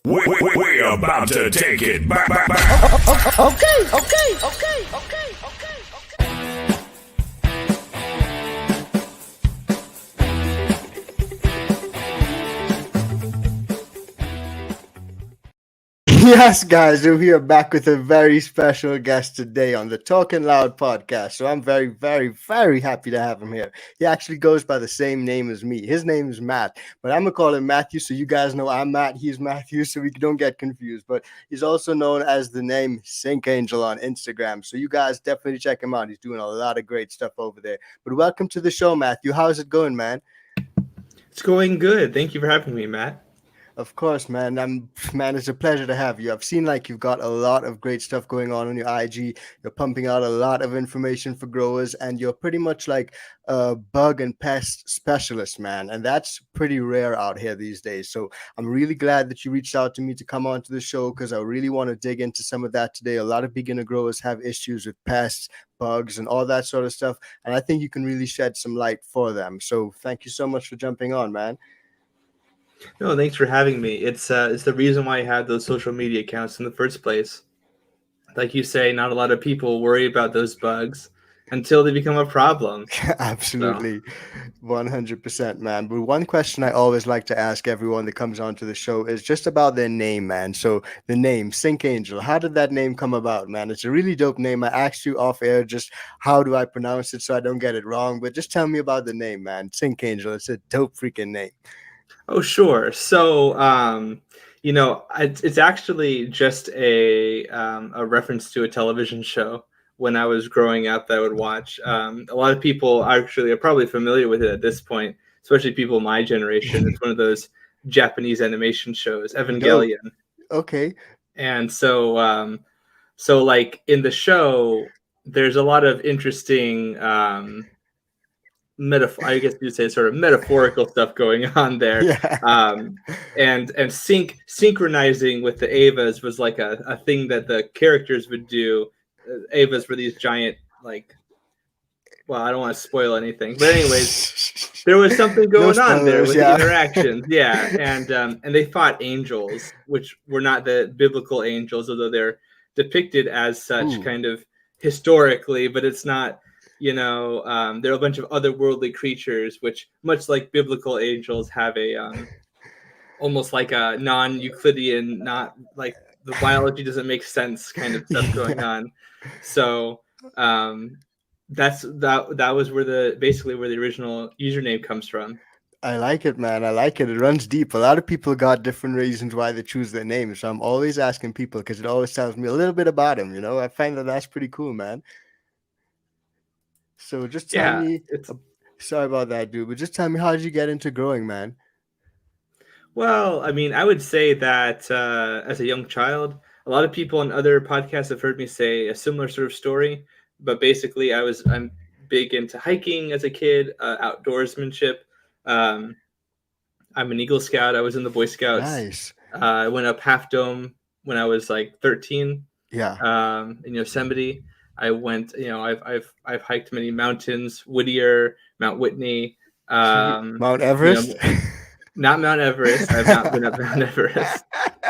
We're about to take it back. Yes, guys, we are back with a very special guest today on the Talkin Loud podcast. So I'm very, very, very happy to have him here. He actually goes by the same name as me. His name is Matt, but I'm gonna call him Matthew, so you guys know I'm Matt. He's Matthew, so we don't get confused. But he's also known as the name Sync Angel on Instagram. So you guys definitely check him out. He's doing a lot of great stuff over there. But welcome to the show, Matthew. How's it going, man? It's going good. Thank you for having me, Matt. Of course, man. Man, it's a pleasure to have you. I've seen like you've got a lot of great stuff going on your IG. You're pumping out a lot of information for growers, and you're pretty much like a bug and pest specialist, man. And that's pretty rare out here these days. So I'm really glad that you reached out to me to come onto the show because I really want to dig into some of that today. A lot of beginner growers have issues with pests, bugs, and all that sort of stuff, and I think you can really shed some light for them. So thank you so much for jumping on, man. No, thanks for having me. It's the reason why I had those social media accounts in the first place. Like you say, not a lot of people worry about those bugs until they become a problem. Absolutely. 100%, man. But one question I always like to ask everyone that comes onto the show is just about their name, man. So the name, Sync Angel, how did that name come about, man? It's a really dope name. I asked you off air just how do I pronounce it so I don't get it wrong, but just tell me about the name, man. Sync Angel. It's a dope freaking name. Oh, sure. So, it's actually just a reference to a television show when I was growing up that I would watch. A lot of people actually are probably familiar with it at this point, especially people my generation. It's one of those Japanese animation shows, Evangelion. Dope. Okay. And so like in the show, there's a lot of interesting I guess you'd say sort of metaphorical stuff going on there. Yeah. And synchronizing with the Avas was like a thing that the characters would do. Avas were these giant, like, well, I don't want to spoil anything, but anyways, there was something going on there with the interactions. Yeah. And they fought angels, which were not the biblical angels, although they're depicted as such kind of historically, but it's not. There are a bunch of otherworldly creatures, which, much like biblical angels, have a almost like a non-Euclidean, not like the biology doesn't make sense kind of stuff going on. So that was basically where the original username comes from. I like it, man. I like it. It runs deep. A lot of people got different reasons why they choose their name. So I'm always asking people because it always tells me a little bit about them. I find that that's pretty cool, man. So just tell me, sorry about that, dude, but just tell me, how did you get into growing, man? Well, I mean, I would say that as a young child, a lot of people on other podcasts have heard me say a similar sort of story. But basically, I'm big into hiking as a kid, outdoorsmanship. I'm an Eagle Scout. I was in the Boy Scouts. Nice. I went up Half Dome when I was like 13. Yeah. In Yosemite. I went, I've hiked many mountains, Whittier, Mount Whitney, Mount Everest. Not Mount Everest. I've not been up Mount Everest.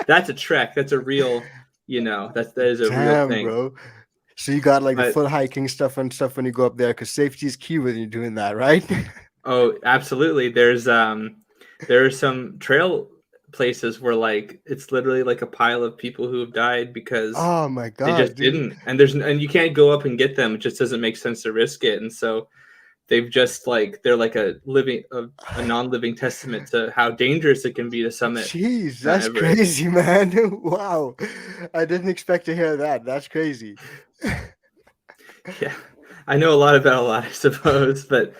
That's a trek. That's a real, that is a real thing, bro. So you got like the full hiking stuff and stuff when you go up there, because safety is key when you're doing that, right? Oh, absolutely. There are some trail places where like it's literally like a pile of people who have died because oh my god, they just didn't, and you can't go up and get them. It just doesn't make sense to risk it, and so they've just they're like a non-living testament to how dangerous it can be to summit. Jeez, that's crazy, man. Wow, I didn't expect to hear that. That's crazy. Yeah, I know a lot about a lot, I suppose, but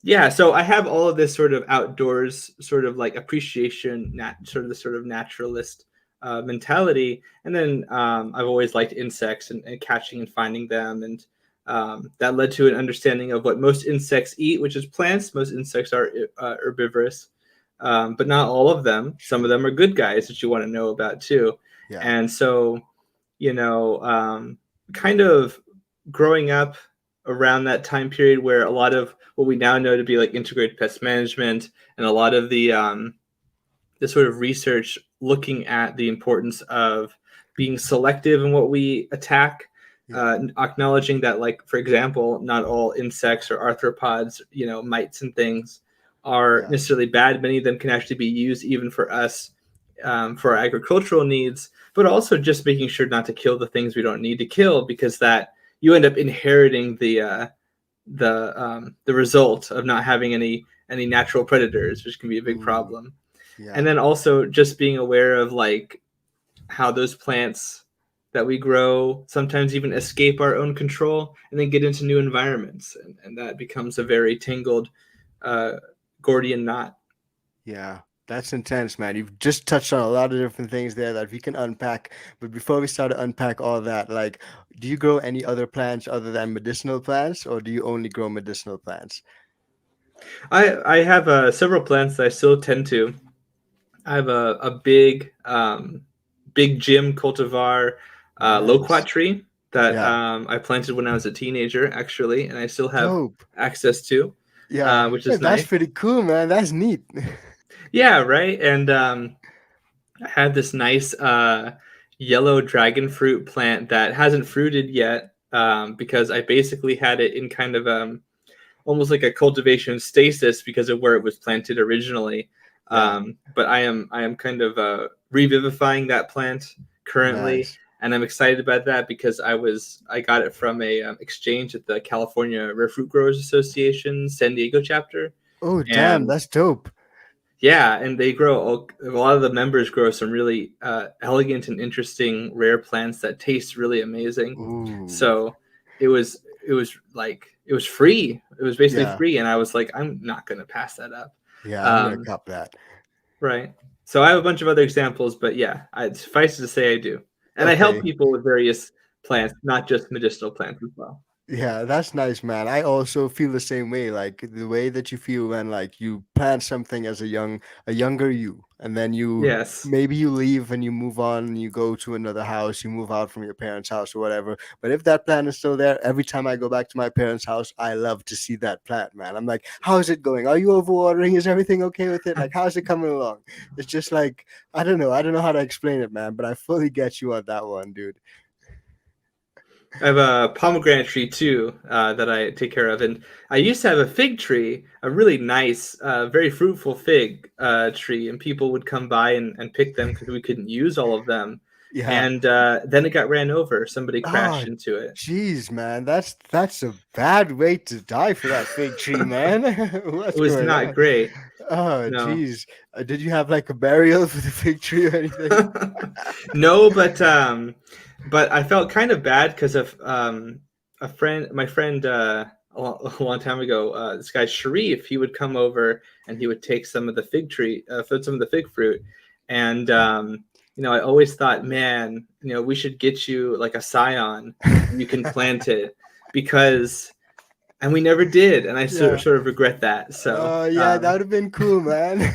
yeah, so I have all of this sort of outdoors sort of like appreciation, sort of naturalist mentality. And then I've always liked insects and catching and finding them. And that led to an understanding of what most insects eat, which is plants. Most insects are herbivorous, but not all of them. Some of them are good guys that you want to know about too. Yeah. And so, kind of growing up around that time period where a lot of what we now know to be like integrated pest management and a lot of the sort of research looking at the importance of being selective in what we attack, acknowledging that, like, for example, not all insects or arthropods, mites and things are necessarily bad. Many of them can actually be used even for us, for our agricultural needs, but also just making sure not to kill the things we don't need to kill, because that you end up inheriting the result of not having any natural predators, which can be a big problem. And then also just being aware of like how those plants that we grow sometimes even escape our own control and then get into new environments, and that becomes a very tangled Gordian knot. Yeah, that's intense, man. You've just touched on a lot of different things there that we can unpack. But before we start to unpack all that, like, do you grow any other plants other than medicinal plants, or do you only grow medicinal plants? I have several plants that I still tend to. I have a big gym cultivar loquat Nice. tree that Yeah. I planted when I was a teenager, actually, and I still have Dope. access to, Yeah. which Yeah, is that's nice. pretty cool, man. That's neat. Yeah, right. And I had this nice yellow dragon fruit plant that hasn't fruited yet, because I basically had it in kind of almost like a cultivation stasis because of where it was planted originally. Yeah. But I am kind of revivifying that plant currently, Nice. and I'm excited about that because I got it from a exchange at the California Rare Fruit Growers Association San Diego chapter, Oh, damn, and that's dope. yeah, and they grow a lot of the members grow some really elegant and interesting rare plants that taste really amazing. Ooh. So it was like it was free. It was basically Yeah. free, and I was like, I'm not gonna pass that up. Yeah, I'm gonna Um, cop that. right. So I have a bunch of other examples, but yeah, suffice it to say I do, and I help Okay. people with various plants, not just medicinal plants as well. Yeah, that's nice, man. I also feel the same way. Like the way that you feel when like you plant something as a younger you, and then you Yes. maybe you leave and you move on and you go to another house, you move out from your parents' house or whatever. But if that plant is still there, every time I go back to my parents' house, I love to see that plant, man. I'm like, how's it going? Are you overwatering? Is everything okay with it? Like, how's it coming along? It's just like, I don't know how to explain it, man, but I fully get you on that one, dude. I have a pomegranate tree too, that I take care of, and I used to have a fig tree, a really nice, very fruitful fig tree, and people would come by and pick them because we couldn't use all of them. Yeah. And then it got ran over. Somebody Oh, crashed into it. jeez, man, that's a bad way to die for that fig tree, man. It What's was going not on? great. Oh, No. jeez. Did you have like a burial for the fig tree or anything? No, but I felt kind of bad because of my friend a long time ago, this guy Sharif, he would come over and he would take some of the some of the fig fruit, and I always thought, man, we should get you like a scion, and you can plant it because, and we never did, and I Yeah. sort of regret that. So Oh, yeah, that would have been cool, man.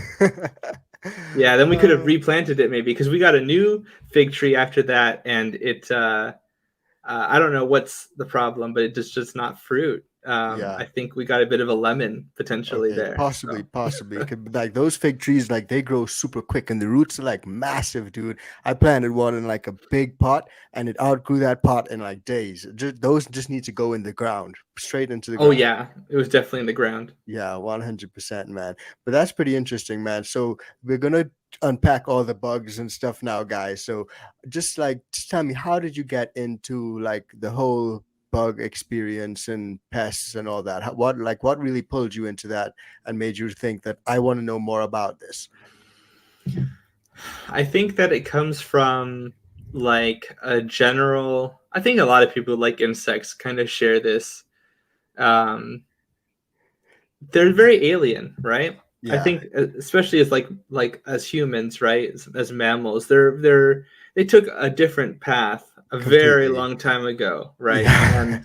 yeah, then we could have Uh, replanted it maybe because we got a new fig tree after that, and it I don't know what's the problem, but it just does not fruit. yeah. I think we got a bit of a lemon potentially Okay, there. possibly, So possibly. Like those fig trees, like they grow super quick and the roots are like massive, dude. I planted one in like a big pot and it outgrew that pot in like days. Those just need to go in the ground, straight into the oh ground. yeah, it was definitely in the ground. Yeah, 100%, man. But that's pretty interesting, man. So we're gonna unpack all the bugs and stuff now, guys. So just tell me, how did you get into like the whole bug experience and pests and all that? What really pulled you into that and made you think that I want to know more about this? I think that it comes from like a general. I think a lot of people who like insects kind of share this. Um, they're very alien, right? I Yeah, think, especially as like as humans, right? As mammals, they took a different path a very completely. long time ago, right? Yeah.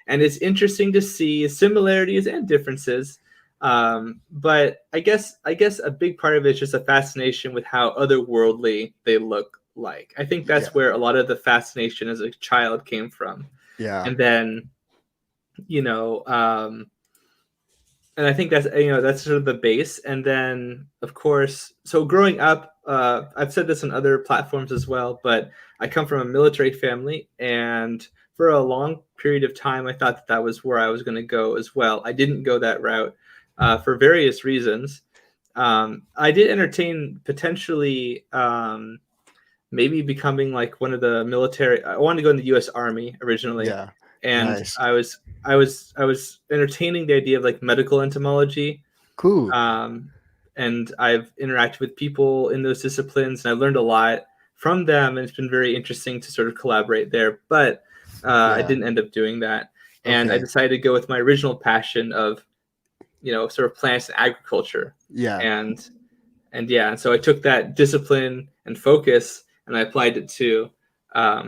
And it's interesting to see similarities and differences. But I guess a big part of it is just a fascination with how otherworldly they look like. I think Yeah. that's where a lot of the fascination as a child came from. Yeah. And then, you know, and I think that's that's sort of the base. And then of course, so growing up, I've said this on other platforms as well, but I come from a military family, and for a long period of time, I thought that was where I was going to go as well. I didn't go that route for various reasons. I did entertain potentially maybe becoming like one of the military. I wanted to go in the U.S. Army originally, Yeah. and Nice. I was entertaining the idea of like medical entomology. Cool. And I've interacted with people in those disciplines, and I've learned a lot from them, and it's been very interesting to sort of collaborate there. But I Yeah. didn't end up doing that, and I Okay. decided to go with my original passion of sort of plants and agriculture, Yeah. and yeah, and so I took that discipline and focus, and I applied it to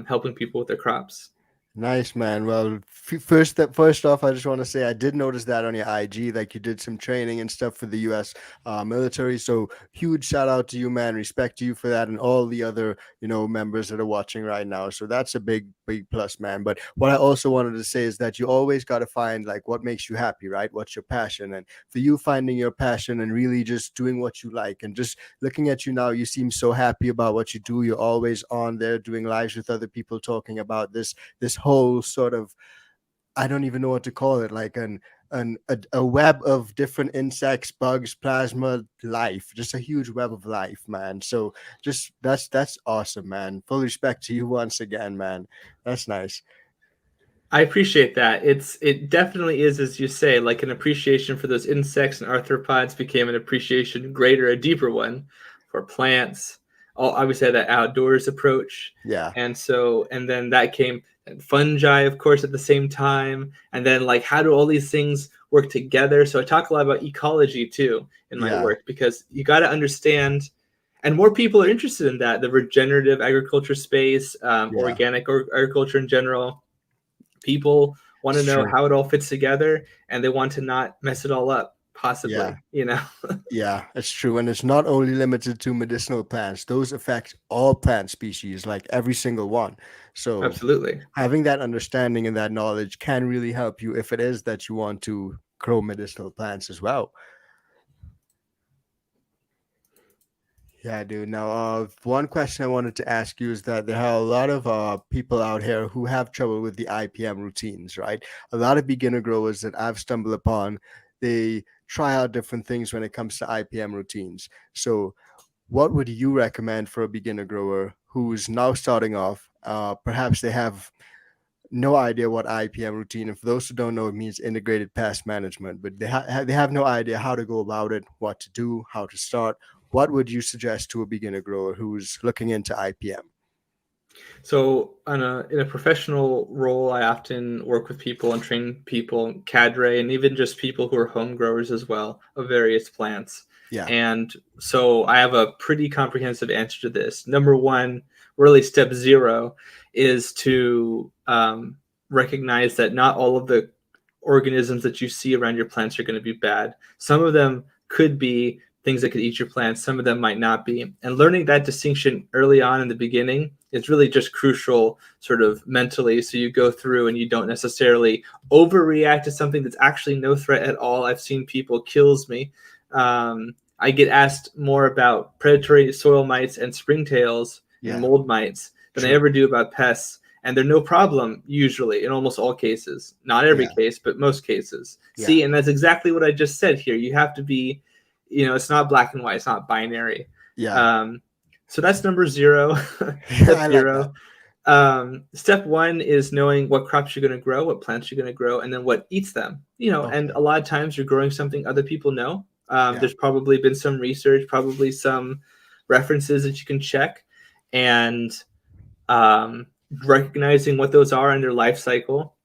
helping people with their crops. Nice, man. Well, first off, I just want to say I did notice that on your IG, like you did some training and stuff for the U.S. Military. So huge shout out to you, man. Respect to you for that, and all the other members that are watching right now. So that's a big, big plus, man. But what I also wanted to say is that you always got to find like what makes you happy, right? What's your passion? And for you, finding your passion and really just doing what you like, and just looking at you now, you seem so happy about what you do. You're always on there doing lives with other people, talking about this whole sort of, I don't even know what to call it, like a web of different insects, bugs, plasma, life, just a huge web of life, man. So just that's awesome, man. Full respect to you once again, man. That's nice. I appreciate that. It definitely is, as you say, like an appreciation for those insects and arthropods became an appreciation greater, a deeper one for plants. Obviously, that outdoors approach, Yeah. and then that came and fungi, of course, at the same time, and then like how do all these things work together? So I talk a lot about ecology too in my Yeah. work, because you got to understand, and more people are interested in that, the regenerative agriculture space, Yeah. organic agriculture in general. People want to It's know true. how it all fits together, and they want to not mess it all up, Yeah. possibly. Yeah, it's true. And it's not only limited to medicinal plants. Those affect all plant species, like every single one. So Absolutely. having that understanding and that knowledge can really help you if it is that you want to grow medicinal plants as well. Yeah, dude. Now, one question I wanted to ask you is that there are a lot of people out here who have trouble with the IPM routines, right? A lot of beginner growers that I've stumbled upon, they try out different things when it comes to IPM routines. So, what would you recommend for a beginner grower who's now starting off? Perhaps they have no idea what IPM routine, and for those who don't know, it means integrated pest management, but they have no idea how to go about it, what to do, how to start. What would you suggest to a beginner grower who's looking into IPM? So, in a professional role, I often work with people and train people, cadre, and even just people who are home growers as well of various plants. Yeah. And so, I have a pretty comprehensive answer to this. Number one, really step zero, is to recognize that not all of the organisms that you see around your plants are going to be bad. Some of them could be things that could eat your plants, some of them might not be. And learning that distinction early on in the beginning is really just crucial, sort of mentally. So you go through and you don't necessarily overreact to something that's actually no threat at all. I've seen people, kills me. I get asked more about predatory soil mites and springtails and Yeah. mold mites than I True. ever do about pests. And they're no problem usually in almost all cases. Not every Yeah. case, but most cases. Yeah. See, and that's exactly what I just said here. You have to be, it's not black and white. It's not binary. Yeah. So that's number zero. Step I like that. zero. Step one is knowing what crops you're going to grow, what plants you're going to grow, and then what eats them. And Okay. a lot of times you're growing something other people know. Yeah. There's probably been some research, probably some references that you can check, and recognizing what those are in their life cycle.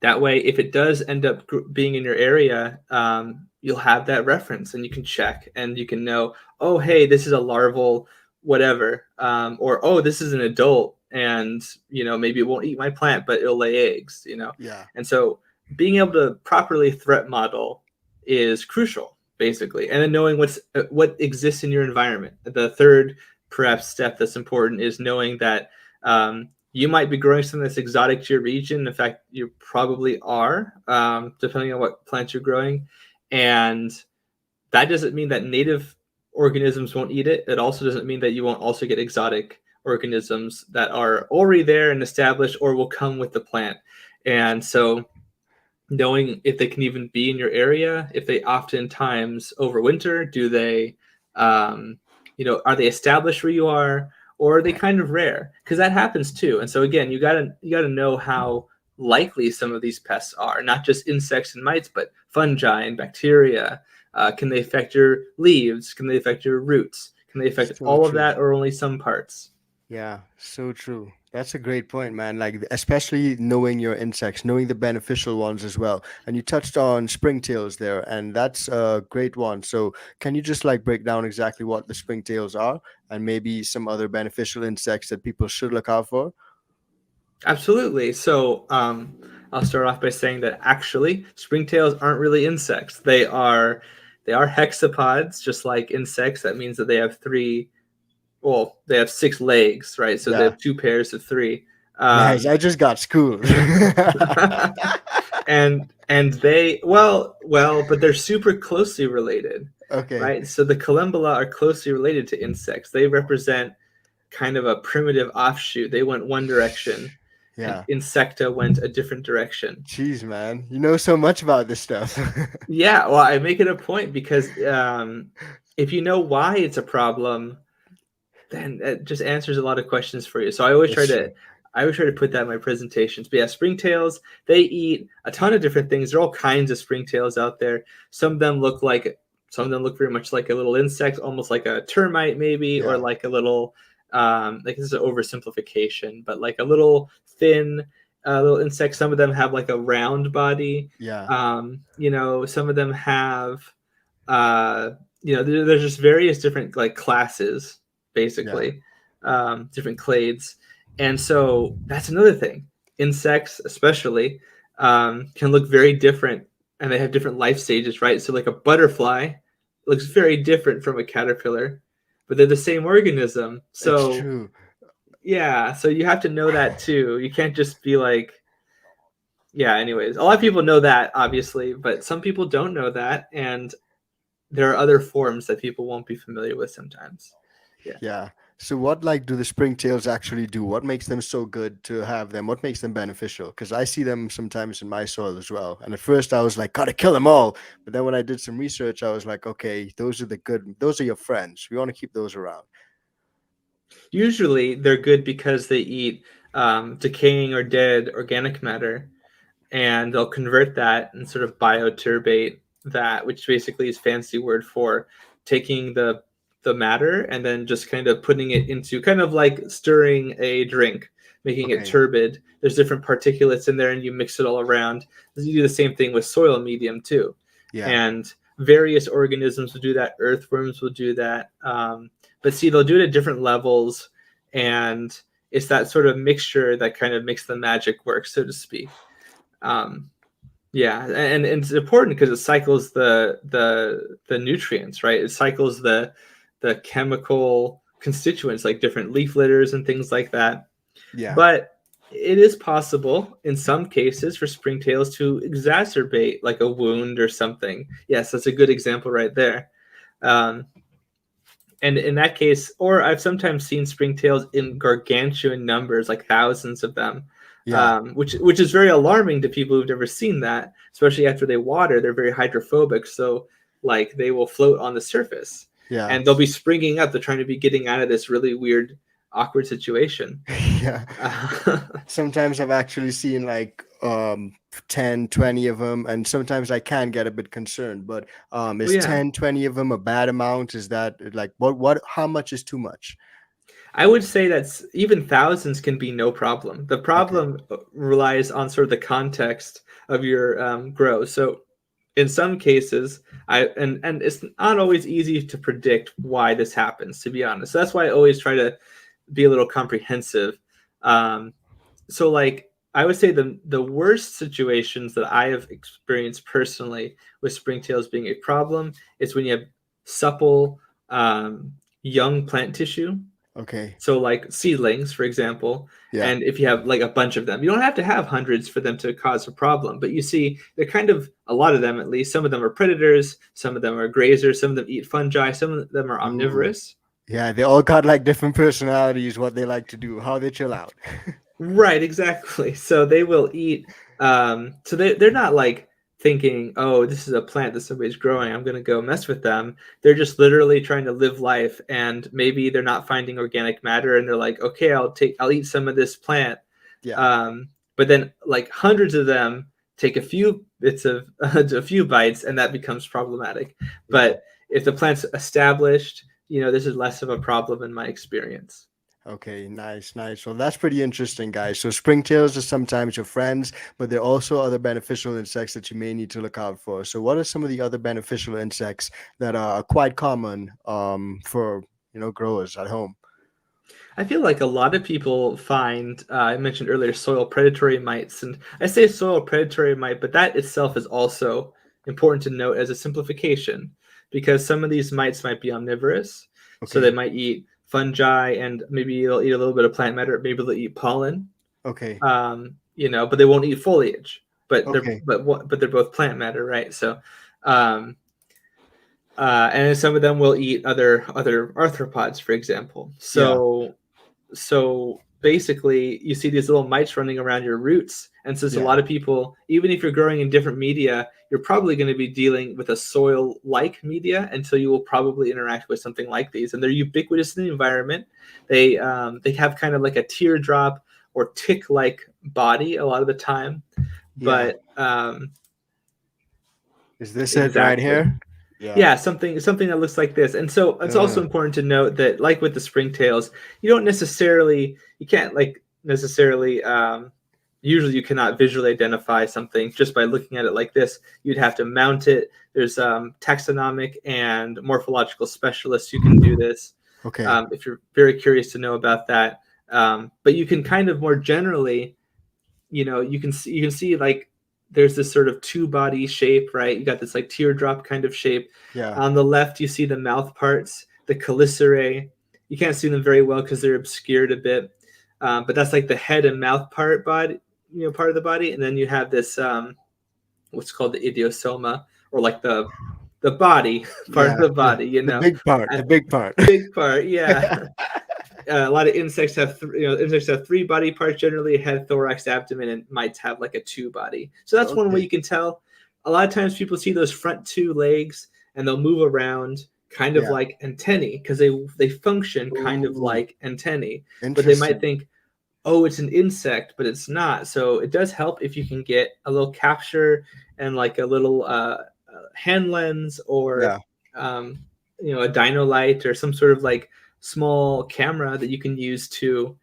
That way, if it does end up being in your area, you'll have that reference and you can check and you can know, oh, hey, this is a larval, whatever, or oh, this is an adult, and maybe it won't eat my plant, but it'll lay eggs. Yeah. And so being able to properly threat model is crucial, basically, and then knowing what exists in your environment. The third perhaps step that's important is knowing that you might be growing something that's exotic to your region. In fact, you probably are, depending on what plants you're growing. And that doesn't mean that native organisms won't eat it. It also doesn't mean that you won't also get exotic organisms that are already there and established or will come with the plant. And so knowing if they can even be in your area, if they oftentimes overwinter, do they, are they established where you are, or are they kind of rare? Because that happens too. And so again, you gotta know how likely some of these pests are, not just insects and mites, but fungi and bacteria. Can they affect your leaves? Can they affect your roots? Can they affect So all of true. that or only some parts? Yeah, so true. That's a great point, man. Like, especially knowing your insects, knowing the beneficial ones as well. And you touched on springtails there, and that's a great one. So, can you just like break down exactly what the springtails are and maybe some other beneficial insects that people should look out for? Absolutely. So I'll start off by saying that actually springtails aren't really insects. They are hexapods, just like insects. That means that they have they have 6 legs, right? So they Yeah, have 2 pairs of 3. nice. Um, I just got schooled. and but they're super closely related, Okay. right? So the collembola are closely related to insects. They represent kind of a primitive offshoot. They went one direction, and Yeah. insecta went a different direction. Jeez, man. You know so much about this stuff. Yeah, well, I make it a point because if you know why it's a problem, then it just answers a lot of questions for you. So That's true. I always try to put that in my presentations. But yeah, springtails, they eat a ton of different things. There are all kinds of springtails out there. Some of them look very much like a little insect, almost like a termite maybe, or Yeah. like a little like this is an oversimplification, but like a little thin little insect. Some of them have like a round body. Yeah. Some of them have there's just various different like classes Yeah. basically, different clades. And so that's another thing. Insects, especially, can look very different, and they have different life stages, right? So, like a butterfly looks very different from a caterpillar, but they're the same organism. It's So, true. yeah, so you have to know that too. You can't just be like, yeah, anyways. A lot of people know that, obviously, but some people don't know that. And there are other forms that people won't be familiar with sometimes. Yeah. Yeah. So what like do the springtails actually do? What makes them so good to have them? What makes them beneficial? Because I see them sometimes in my soil as well. And at first I was like, gotta kill them all. But then when I did some research, I was like, okay, those are your friends. We want to keep those around. Usually they're good because they eat decaying or dead organic matter, and they'll convert that and sort of bioturbate that, which basically is fancy word for taking the matter and then just kind of putting it into kind of like stirring a drink, making it Okay. turbid. There's different particulates in there, and you mix it all around. You do the same thing with soil medium too, Yeah. and various organisms will do that. Earthworms will do that, but see, they'll do it at different levels, and it's that sort of mixture that kind of makes the magic work, so to speak. Um, yeah, and it's important because it cycles the nutrients, right? It cycles the chemical constituents like different leaf litters and things like that. Yeah. But it is possible in some cases for springtails to exacerbate like a wound or something. Yes, that's a good example right there. Um, and in that case, or I've sometimes seen springtails in gargantuan numbers, like thousands of them, Yeah. which is very alarming to people who've never seen that, especially after they water. They're very hydrophobic, so like they will float on the surface, Yeah. and they'll be springing up. They're trying to be getting out of this really weird, awkward situation. Yeah. Sometimes I've actually seen like 10, 20 of them, and sometimes I can get a bit concerned. But Oh is yeah, 10, 20 of them a bad amount? Is that like how much is too much? I would say that even thousands can be no problem. The Okay. problem relies on sort of the context of your grow. So in some cases, and it's not always easy to predict why this happens, to be honest. So that's why I always try to be a little comprehensive. Um, so like I would say the worst situations that I have experienced personally with springtails being a problem is when you have supple young plant tissue Okay. So like seedlings, for example, Yeah. and if you have like a bunch of them, you don't have to have hundreds for them to cause a problem. But you see, they're kind of a lot of them at least. Some of them are predators, some of them are grazers, some of them eat fungi, some of them are Ooh. omnivorous. Yeah, they all got like different personalities, what they like to do, how they chill out. Right, exactly. So they will eat. So they're not like thinking, oh, this is a plant that somebody's growing. I'm gonna go mess with them. They're just literally trying to live life, and maybe they're not finding organic matter, and they're like, okay, I'll eat some of this plant. Yeah. But then like hundreds of them take a few bits of a few bites, and that becomes problematic. But if the plant's established, this is less of a problem in my experience. Okay, nice, nice. Well, that's pretty interesting, guys. So springtails are sometimes your friends, but there are also other beneficial insects that you may need to look out for. So what are some of the other beneficial insects that are quite common for growers at home? I feel like a lot of people find, I mentioned earlier, soil predatory mites. And I say soil predatory mite, but that itself is also important to note as a simplification because some of these mites might be omnivorous. So they Okay. might eat fungi and maybe they'll eat a little bit of plant matter. Maybe they'll eat pollen, Okay. but they won't eat foliage. But Okay. they're both plant matter, right? So, um, and then some of them will eat other arthropods, for example. Yeah. So basically you see these little mites running around your roots, and since a Yeah. lot of people, even if you're growing in different media, you're probably going to be dealing with a soil like media until you will probably interact with something like these, and they're ubiquitous in the environment. They have kind of like a teardrop or tick like body a lot of the time, Yeah. but Is this it right exactly. here? Yeah. Yeah, something that looks like this. And so it's also important to note that, like with the springtails, you can't like necessarily usually you cannot visually identify something just by looking at it like this. You'd have to mount it. There's taxonomic and morphological specialists who can do this. Okay. If you're very curious to know about that. But you can kind of more generally, you can see like there's this sort of two body shape, right? You got this like teardrop kind of shape. Yeah. On the left, you see the mouth parts, the chelicerae. You can't see them very well because they're obscured a bit, but that's like the head and mouth part of the body. And then you have this what's called the idiosoma, or like the body part Yeah. of the body. The big part. The big part. Big part, yeah. A lot of insects have three body parts generally: head, thorax, abdomen, and mites have like a two body. So that's one way Okay. you can tell. A lot of times people see those front two legs and they'll move around kind of Yeah. like antennae because they function kind of Ooh, like antennae, but they might interesting. think, oh, it's an insect, but it's not. So it does help if you can get a little capture and like a little hand lens, or Yeah. a dino light or some sort of like small camera that you can use to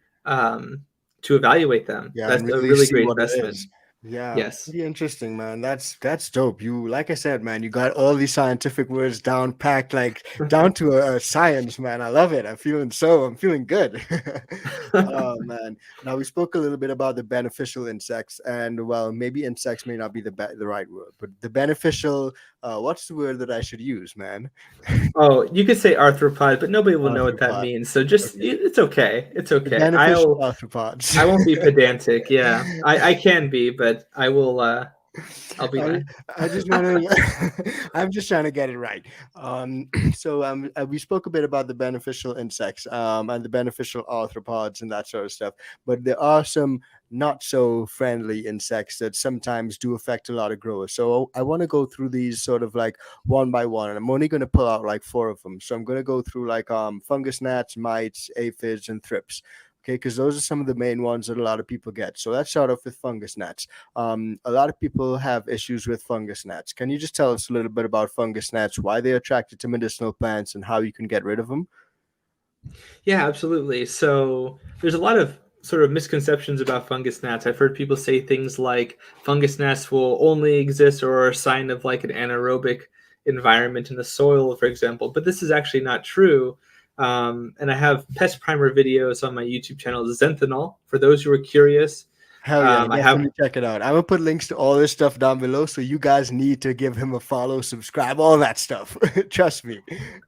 evaluate them. Yeah, That's and a really really see great what it investment. is. Yeah, Yes. pretty interesting, man. That's dope. You, like I said, man, you got all these scientific words down packed, like down to a science, man. I love it. I'm feeling good. Oh man. Now we spoke a little bit about the beneficial insects, and well, maybe insects may not be the right word, but the beneficial. What's the word that I should use, man? Oh, you could say arthropod, but nobody will know what that Arthropod. means. So just Okay. it's okay. It's The okay. beneficial arthropods. I won't be pedantic. Yeah, I can be, but I will. I'll be I, nice. I just want to. I'm just trying to get it right. We spoke a bit about the beneficial insects and the beneficial arthropods and that sort of stuff, but there are some not so friendly insects that sometimes do affect a lot of growers. So I want to go through these sort of like one by one, and I'm only going to pull out like 4 of them. So I'm going to go through like fungus, gnats, mites, aphids, and thrips. Okay, because those are some of the main ones that a lot of people get. So let's start off with fungus gnats. A lot of people have issues with fungus gnats. Can you just tell us a little bit about fungus gnats, why they're attracted to medicinal plants, and how you can get rid of them? Yeah, absolutely. So there's a lot of sort of misconceptions about fungus gnats. I've heard people say things like fungus gnats will only exist or are a sign of like an anaerobic environment in the soil, for example. But this is actually not true. And I have pest primer videos on my YouTube channel, Zenthanol, for those who are curious. Hell yeah, I have definitely check it out. I'm gonna put links to all this stuff down below, so you guys need to give him a follow, subscribe, all that stuff. Trust me.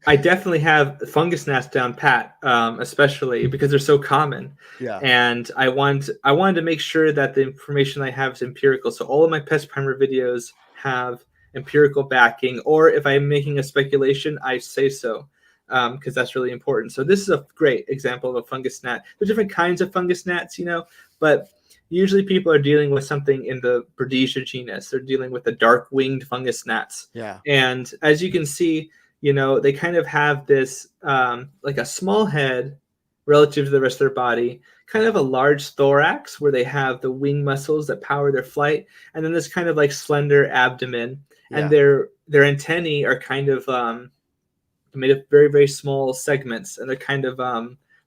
I definitely have fungus gnats down pat, especially because they're so common. Yeah. And I wanted to make sure that the information I have is empirical. So all of my pest primer videos have empirical backing, or if I'm making a speculation, I say so, because that's really important. So this is a great example of a fungus gnat. There's different kinds of fungus gnats, but usually people are dealing with something in the Bordetsia genus. They're dealing with the dark-winged fungus gnats. Yeah. And as you can see, they kind of have this like a small head relative to the rest of their body, kind of a large thorax where they have the wing muscles that power their flight, and then this kind of like slender abdomen. Yeah. And their antennae are kind of made of very, very small segments, and they're kind of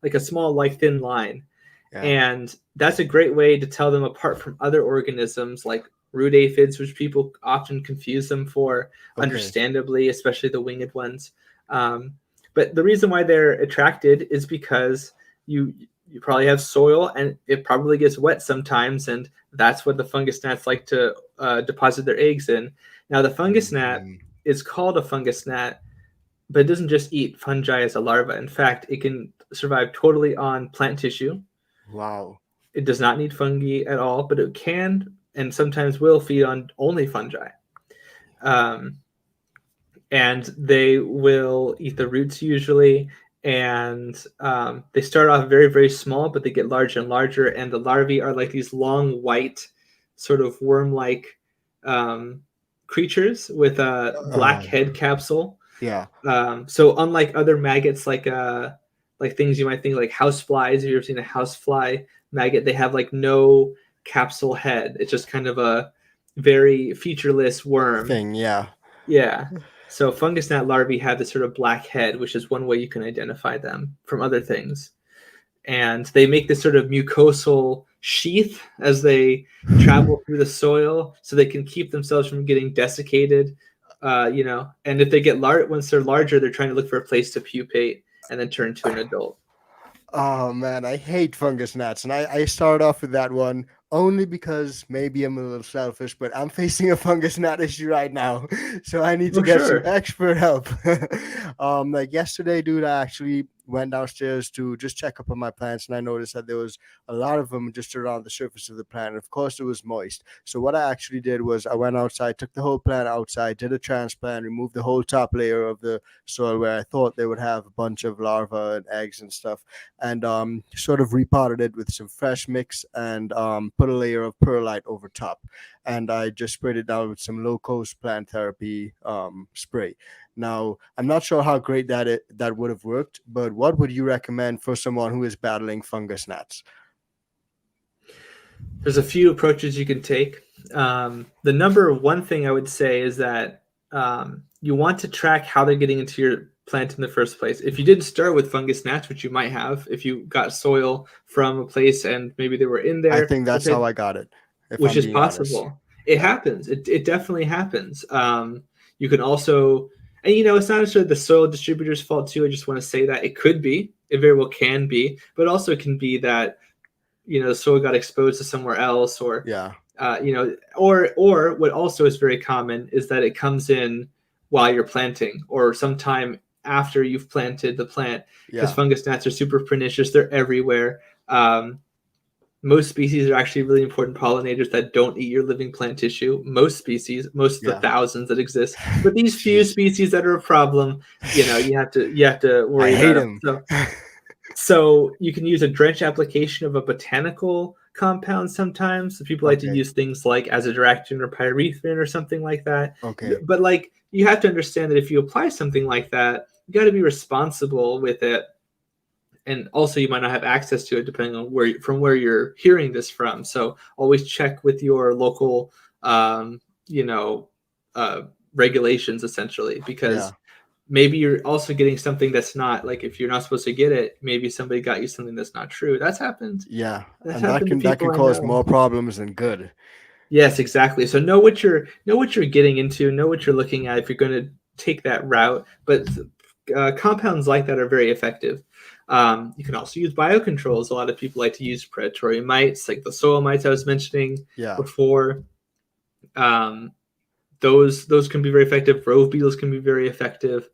like a small, like thin line. Yeah. And that's a great way to tell them apart from other organisms like root aphids, which people often confuse them for, understandably, especially the winged ones. But the reason why they're attracted is because you probably have soil, and it probably gets wet sometimes, and that's what the fungus gnats like to deposit their eggs in. Now, the fungus gnat is called a fungus gnat, but it doesn't just eat fungi as a larva. In fact, it can survive totally on plant tissue. Wow. It does not need fungi at all, but it can and sometimes will feed on only fungi. And they will eat the roots usually. And they start off very, very small, but they get larger and larger. And the larvae are like these long, white, sort of worm-like creatures with a black head capsule. Yeah. So unlike other maggots, like things you might think like house flies, if you've ever seen a house fly maggot, they have like no capsule head. It's just kind of a very featureless worm thing. Yeah. So fungus gnat larvae have this sort of black head, which is one way you can identify them from other things. And they make this sort of mucosal sheath as they travel through the soil, so they can keep themselves from getting desiccated. And if they get once they're larger, they're trying to look for a place to pupate and then turn to an adult. Oh man, I hate fungus gnats, and I started off with that one only because maybe I'm a little selfish, but I'm facing a fungus gnat issue right now, so I need to get some expert help. Like yesterday, dude, I actually went downstairs to just check up on my plants, and I noticed that there was a lot of them just around the surface of the plant. Of course, it was moist. So what I actually did was I went outside, took the whole plant outside, did a transplant, removed the whole top layer of the soil where I thought they would have a bunch of larvae and eggs and stuff, and sort of repotted it with some fresh mix and put a layer of perlite over top. And I just sprayed it down with some low-cost plant therapy spray. Now, I'm not sure how great that would have worked, but what would you recommend for someone who is battling fungus gnats? There's a few approaches you can take. The number one thing I would say is that you want to track how they're getting into your plant in the first place. If you didn't start with fungus gnats, which you might have, if you got soil from a place and maybe they were in there. I think that's how I got it. Which is possible. Honest. It happens. It definitely happens. You can also, and it's not necessarily the soil distributor's fault too. I just want to say that it could be, it very well can be, but also it can be that, the soil got exposed to somewhere else, or, or what also is very common is that it comes in while you're planting or sometime after you've planted the plant, because fungus gnats are super pernicious. They're everywhere. Most species are actually really important pollinators that don't eat your living plant tissue. Most of the thousands that exist, but these few species that are a problem, you have to worry about them. So you can use a drench application of a botanical compound sometimes. So people like to use things like azadirachtin or pyrethrin or something like that. But you have to understand that if you apply something like that, you got to be responsible with it. And also you might not have access to it depending on where you're hearing this from. So always check with your local, regulations essentially, because maybe you're also getting something that's not, like, if you're not supposed to get it, maybe somebody got you something that's not true. That's happened. Yeah. And that can cause more problems than good. Yes, exactly. So know what you're getting into, know what you're looking at if you're going to take that route. But compounds like that are very effective. You can also use biocontrols. A lot of people like to use predatory mites, like the soil mites I was mentioning Yeah. before. Those can be very effective. Rove beetles can be very effective,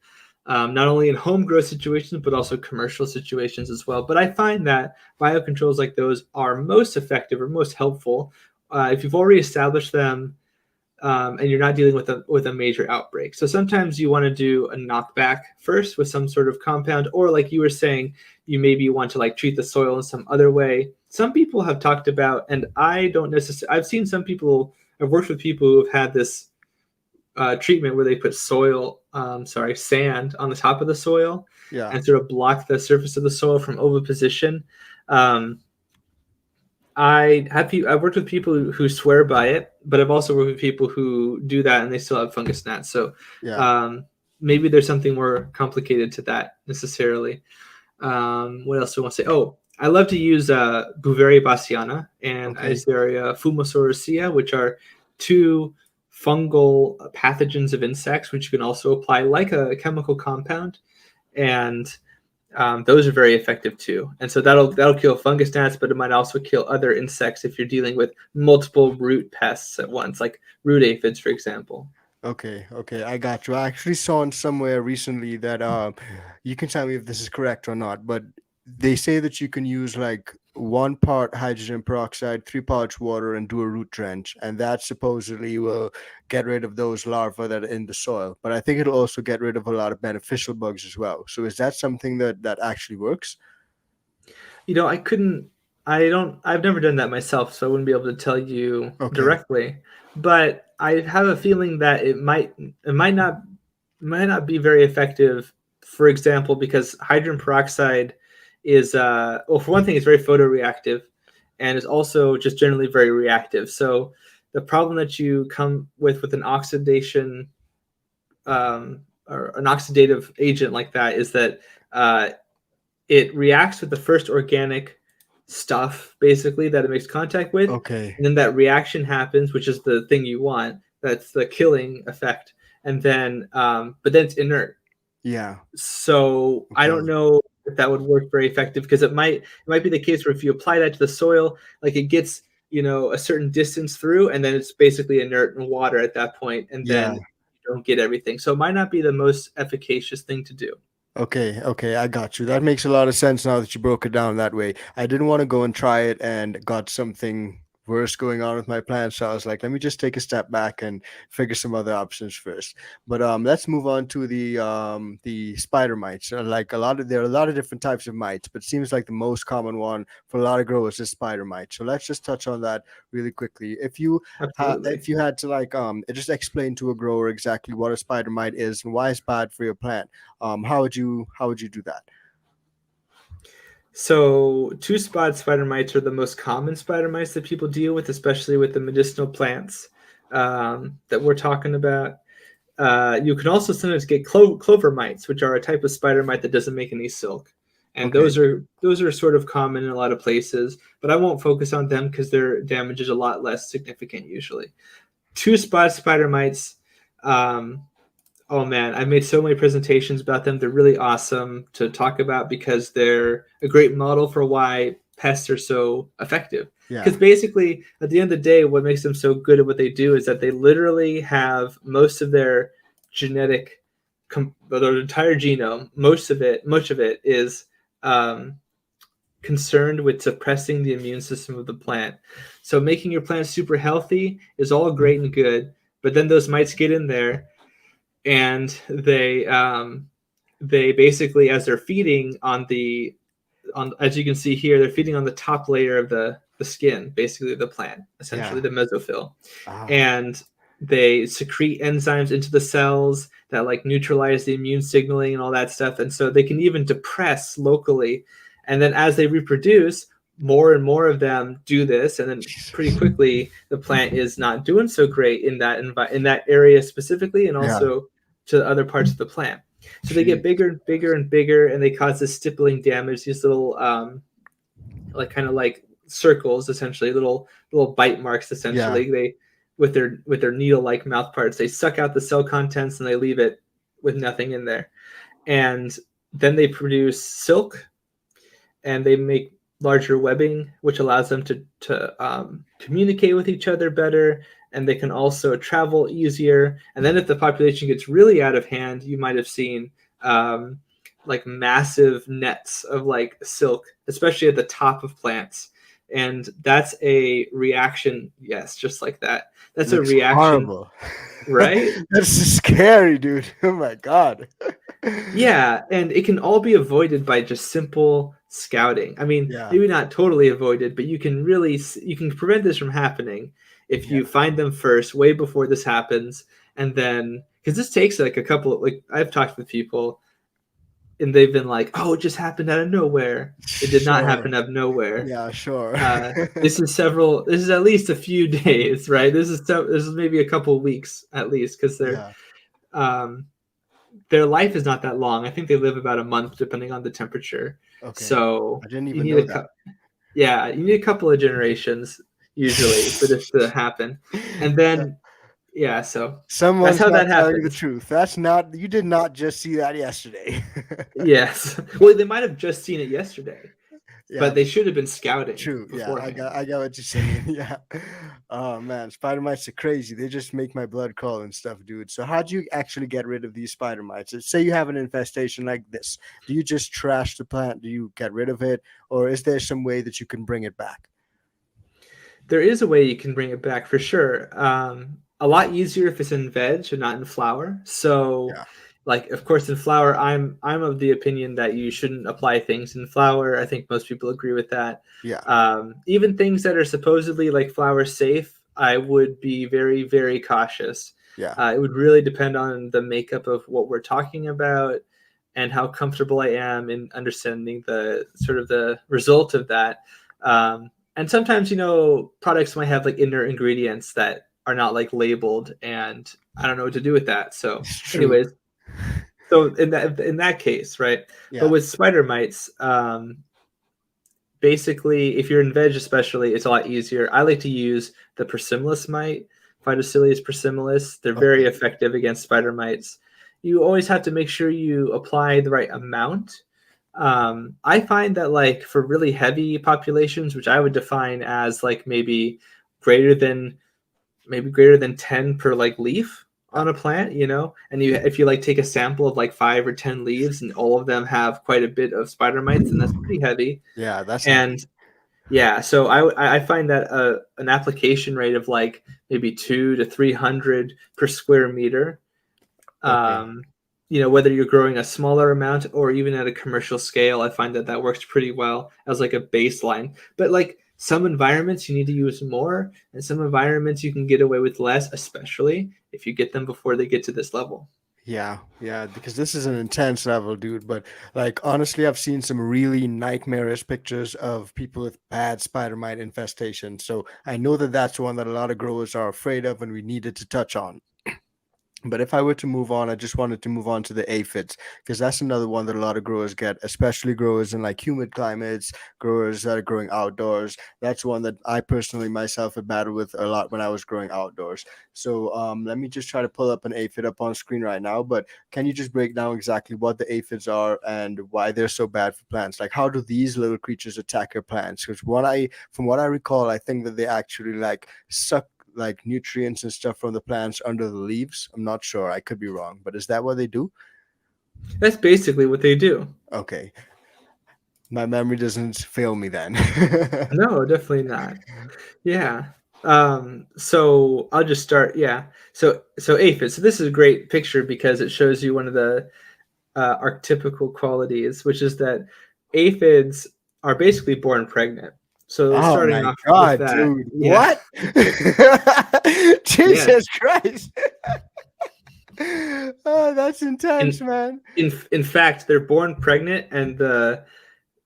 not only in home grow situations but also commercial situations as well. But I find that biocontrols like those are most effective or most helpful if you've already established them and you're not dealing with a major outbreak. So sometimes you want to do a knockback first with some sort of compound, or like you were saying, you maybe want to like treat the soil in some other way. Some people have talked about, and I don't necessarily. I've seen some people. I've worked with people who have had this treatment where they put sand on the top of the soil Yeah. and sort of block the surface of the soil from oviposition. I've worked with people who swear by it, but I've also worked with people who do that and they still have fungus gnats. So Yeah. maybe there's something more complicated to that necessarily. What else do I want to say? Oh, I love to use Beauveria bassiana and Okay. Eiseria fumosoracea, which are two fungal pathogens of insects, which you can also apply like a chemical compound. And those are very effective too. And so that'll kill fungus gnats, but it might also kill other insects if you're dealing with multiple root pests at once, like root aphids, for example. Okay, I got you. I actually saw in somewhere recently that you can tell me if this is correct or not, but they say that you can use like 1 part hydrogen peroxide, 3 parts water, and do a root drench, and that supposedly will get rid of those larvae that are in the soil. But I think it'll also get rid of a lot of beneficial bugs as well. So is that something that actually works? You know, I've never done that myself, so I wouldn't be able to tell you Okay, directly. But I have a feeling that it might not be very effective. For example, because hydrogen peroxide is well, for one thing, it's very photoreactive, and is also just generally very reactive. So the problem that you come with an oxidation or an oxidative agent like that is that uh, it reacts with the first organic stuff basically that it makes contact with, okay, and then that reaction happens, which is the thing you want. That's the killing effect, and then but then it's inert. yeah, So I don't okay, know if that would work very effective, because it might be the case where if you apply that to the soil, like it gets a certain distance through, and then it's basically inert in water at that point, and yeah. then you don't get everything. So it might not be the most efficacious thing to do. Okay, I got you. That makes a lot of sense now that you broke it down that way. I didn't want to go and try it and got something worse going on with my plan, so I was like, let me just take a step back and figure some other options first. But let's move on to the spider mites. There are a lot of different types of mites, but it seems like the most common one for a lot of growers is spider mite. So let's just touch on that really quickly. Absolutely. If you had to just explain to a grower exactly what a spider mite is and why it's bad for your plant, how would you do that? So, two-spot spider mites are the most common spider mites that people deal with, especially with the medicinal plants that we're talking about. You can also sometimes get clover mites, which are a type of spider mite that doesn't make any silk, and Okay. those are sort of common in a lot of places. But I won't focus on them because their damage is a lot less significant usually. Two-spot spider mites. Um, Oh man, I've made so many presentations about them. They're really awesome to talk about because they're a great model for why pests are so effective. Because Yeah. basically, at the end of the day, what makes them so good at what they do is that they literally have most of their genetic, their entire genome, much of it is um, concerned with suppressing the immune system of the plant. So making your plant super healthy is all great and good, but then those mites get in there and they basically, as they're feeding on as you can see here, they're feeding on the top layer of the skin, basically the plant, essentially Yeah. the mesophyll, Ah. and they secrete enzymes into the cells that like neutralize the immune signaling and all that stuff, and so they can even depress locally, and then as they reproduce, more and more of them do this, and then pretty Jesus. quickly the plant is not doing so great in that area specifically, and Yeah. also to other parts of the plant. So they get Jeez. bigger and bigger and bigger, and they cause this stippling damage. These little, like kind of like circles, essentially little bite marks. Yeah. Essentially, they with their needle-like mouth parts, they suck out the cell contents and they leave it with nothing in there. And then they produce silk, and they make larger webbing, which allows them to communicate with each other better, and they can also travel easier. And then if the population gets really out of hand, you might have seen like massive nets of like silk, especially at the top of plants. And that's a reaction. Yes, just like that. That's a reaction. Horrible. Right? That's scary, dude. Oh my God. Yeah, and it can all be avoided by just simple scouting. I mean, maybe not totally avoided, but you can prevent this from happening if you find them first, way before this happens, and then because this takes like a couple of, like I've talked with people, and they've been like, "Oh, it just happened out of nowhere." It did not happen out of nowhere. Yeah, sure. This is at least a few days, right? This is maybe a couple of weeks at least, because their life is not that long. I think they live about a month, depending on the temperature. Okay. So I didn't even know that. You need a couple of generations usually for this to happen, and then so someone's that's how that telling happens. You the truth. That's not. You did not just see that yesterday. Yes. Well, they might have just seen it yesterday. But they should have been scouting. True. Beforehand. I got what you're saying. Yeah. Oh man, spider mites are crazy. They just make my blood crawl and stuff, dude. So how do you actually get rid of these spider mites? Say you have an infestation like this. Do you just trash the plant? Do you get rid of it, or is there some way that you can bring it back? There is a way you can bring it back for sure. A lot easier if it's in veg and not in flower. So. Yeah. Like, of course, in flower, I'm of the opinion that you shouldn't apply things in flower. I think most people agree with that. Yeah. Even things that are supposedly like flower safe, I would be very, very cautious. Yeah. It would really depend on the makeup of what we're talking about and how comfortable I am in understanding the sort of the result of that. And sometimes, products might have like inner ingredients that are not like labeled, and I don't know what to do with that. So, anyways. So in that case, right? Yeah. But with spider mites, basically, if you're in veg especially, it's a lot easier. I like to use the Persimilis mite, Phytocilius persimilis. They're very effective against spider mites. You always have to make sure you apply the right amount. I find that like for really heavy populations, which I would define as like maybe greater than 10 per like leaf on a plant, and if you like take a sample of like 5 or 10 leaves and all of them have quite a bit of spider mites, and that's pretty heavy. Yeah, that's heavy. So I find that an application rate of like maybe 200 to 300 per square meter. Whether you're growing a smaller amount or even at a commercial scale, I find that works pretty well as like a baseline. But like some environments you need to use more, and some environments you can get away with less, especially if you get them before they get to this level. Yeah, because this is an intense level, dude. But like honestly, I've seen some really nightmarish pictures of people with bad spider mite infestation. So I know that that's one that a lot of growers are afraid of, and we needed to touch on. But if I were to move on, I just wanted to move on to the aphids, because that's another one that a lot of growers get, especially growers in like humid climates, growers that are growing outdoors. That's one that I personally myself had battled with a lot when I was growing outdoors. So let me just try to pull up an aphid up on screen right now. But can you just break down exactly what the aphids are and why they're so bad for plants? Like, how do these little creatures attack your plants? Because from what I recall, I think that they actually like suck like nutrients and stuff from the plants under the leaves. I'm not sure. I could be wrong, but is that what they do? That's basically what they do. Okay. My memory doesn't fail me then. No, definitely not. Yeah. So I'll just start. Yeah. So aphids. So this is a great picture because it shows you one of the archetypical qualities, which is that aphids are basically born pregnant. So starting off with that, dude. Yeah. What? Jesus Christ. Oh, that's intense, man. In fact, they're born pregnant, and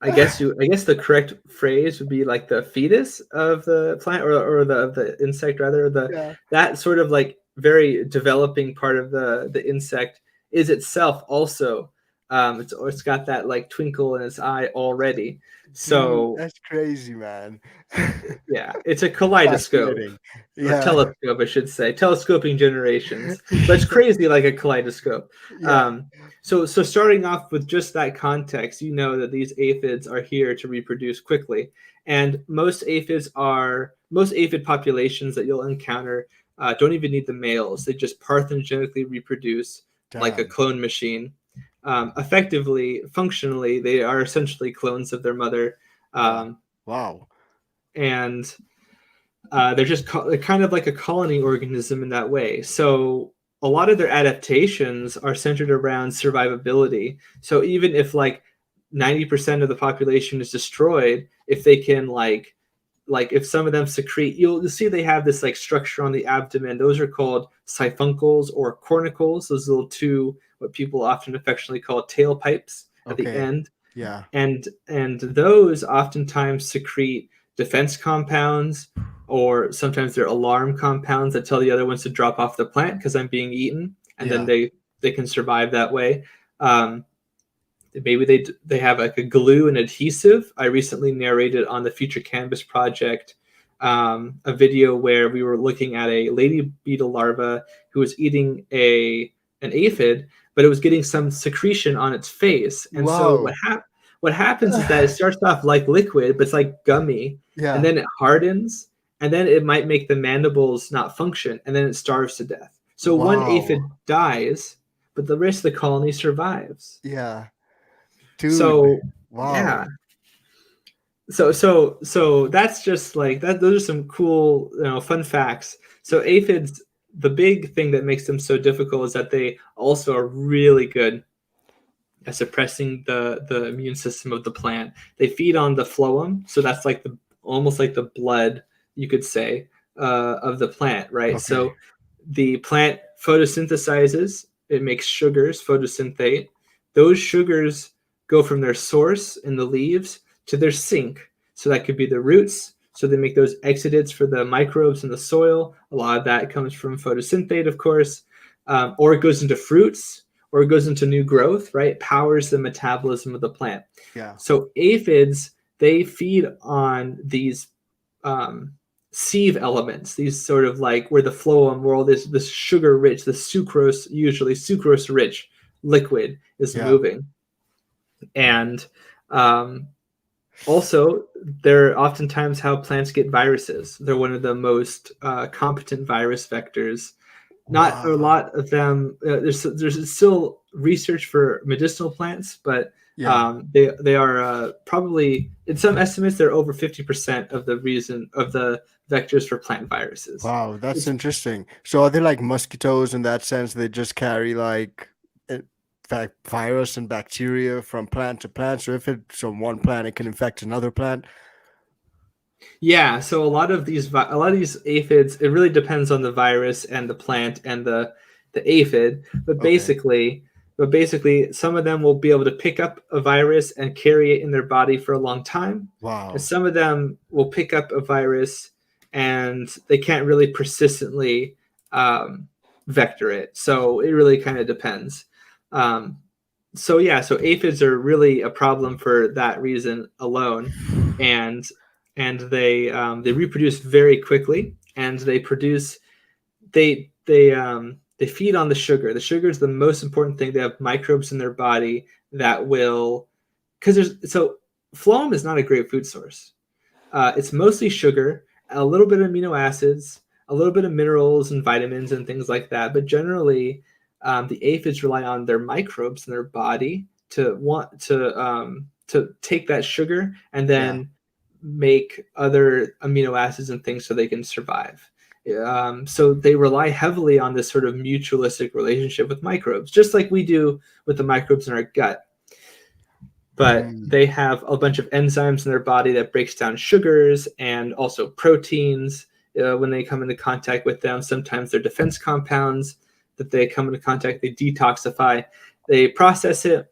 I guess the correct phrase would be like the fetus of the plant or the insect rather. That sort of like very developing part of the insect is itself also it's got that like twinkle in its eye already. So that's crazy, man. Yeah, it's a kaleidoscope. Yeah. Or telescope, I should say. Telescoping generations. But it's crazy like a kaleidoscope. Yeah. So starting off with just that context, you know that these aphids are here to reproduce quickly, and most aphid populations that you'll encounter don't even need the males. They just parthenogenically reproduce like a Damn. clone machine. Effectively, functionally, they are essentially clones of their mother, Yeah. Wow. and they're kind of like a colony organism in that way. So a lot of their adaptations are centered around survivability. So even if like 90% of the population is destroyed, if they can like if some of them secrete, you'll see they have this like structure on the abdomen. Those are called siphuncules or cornicles. Those little two, what people often affectionately call tailpipes at the Okay. end, Yeah. and those oftentimes secrete defense compounds, or sometimes they're alarm compounds that tell the other ones to drop off the plant because I'm being eaten, and then Yeah. they can survive that way. Um, Maybe they have like a glue and adhesive. I recently narrated on the Future Canvas project a video where we were looking at a lady beetle larva who was eating an aphid, but it was getting some secretion on its face. And so Wow. what happens is that it starts off like liquid, but it's like gummy, and Yeah. then it hardens, and then it might make the mandibles not function, and then it starves to death. So one aphid Wow. dies, but the rest of the colony survives. Yeah. Dude. So Wow. yeah, so that's just like that. Those are some cool, fun facts. So aphids, the big thing that makes them so difficult is that they also are really good at suppressing the immune system of the plant. They feed on the phloem, so that's like the almost like the blood, you could say, of the plant, right? Okay. So the plant photosynthesizes, it makes sugars, photosynthate. Those sugars go from their source in the leaves to their sink. So that could be the roots. So they make those exudates for the microbes in the soil. A lot of that comes from photosynthate, of course, or it goes into fruits, or it goes into new growth, right? It powers the metabolism of the plant. Yeah. So aphids, they feed on these sieve elements, these sort of like where the phloem, where all this sugar rich, the sucrose, usually sucrose rich liquid is Yeah. moving. And also, they're oftentimes how plants get viruses. They're one of the most competent virus vectors. Not a Wow. lot of them. There's still research for medicinal plants, but Yeah. they are probably, in some estimates, they're over 50% of the reason of the vectors for plant viruses. Wow. That's It's interesting. So are they like mosquitoes in that sense? They just carry like in fact virus and bacteria from plant to plant. So if it's on one plant, it can infect another plant. Yeah, so a lot of these aphids, it really depends on the virus and the plant and the aphid, Okay. but basically some of them will be able to pick up a virus and carry it in their body for a long time. And Wow. some of them will pick up a virus and they can't really persistently vector it. So it really kind of depends. Um, so yeah, so aphids are really a problem for that reason alone, and they reproduce very quickly, and they feed on the sugar. The sugar is the most important thing. They have microbes in their body that will, because there's so phloem is not a great food source. It's mostly sugar, a little bit of amino acids, a little bit of minerals and vitamins and things like that. But generally, the aphids rely on their microbes in their body to take that sugar and Yeah. then make other amino acids and things so they can survive. So they rely heavily on this sort of mutualistic relationship with microbes, just like we do with the microbes in our gut. But Mm. they have a bunch of enzymes in their body that breaks down sugars and also proteins when they come into contact with them. Sometimes they're defense compounds that they come into contact, they detoxify, they process it,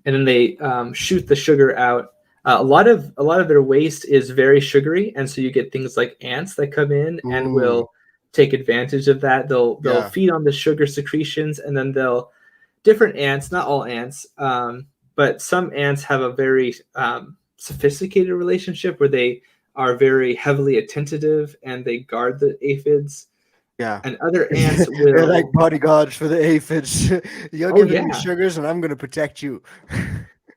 and then they shoot the sugar out. A lot of their waste is very sugary, and so you get things like ants that come in and Ooh. will take advantage of that. They'll Yeah. feed on the sugar secretions, and then they'll different ants, not all ants, but some ants have a very sophisticated relationship where they are very heavily attentive and they guard the aphids. Yeah. and other ants They're like will. bodyguards for the aphids. You're Oh giving me yeah, sugars, and I'm gonna protect you.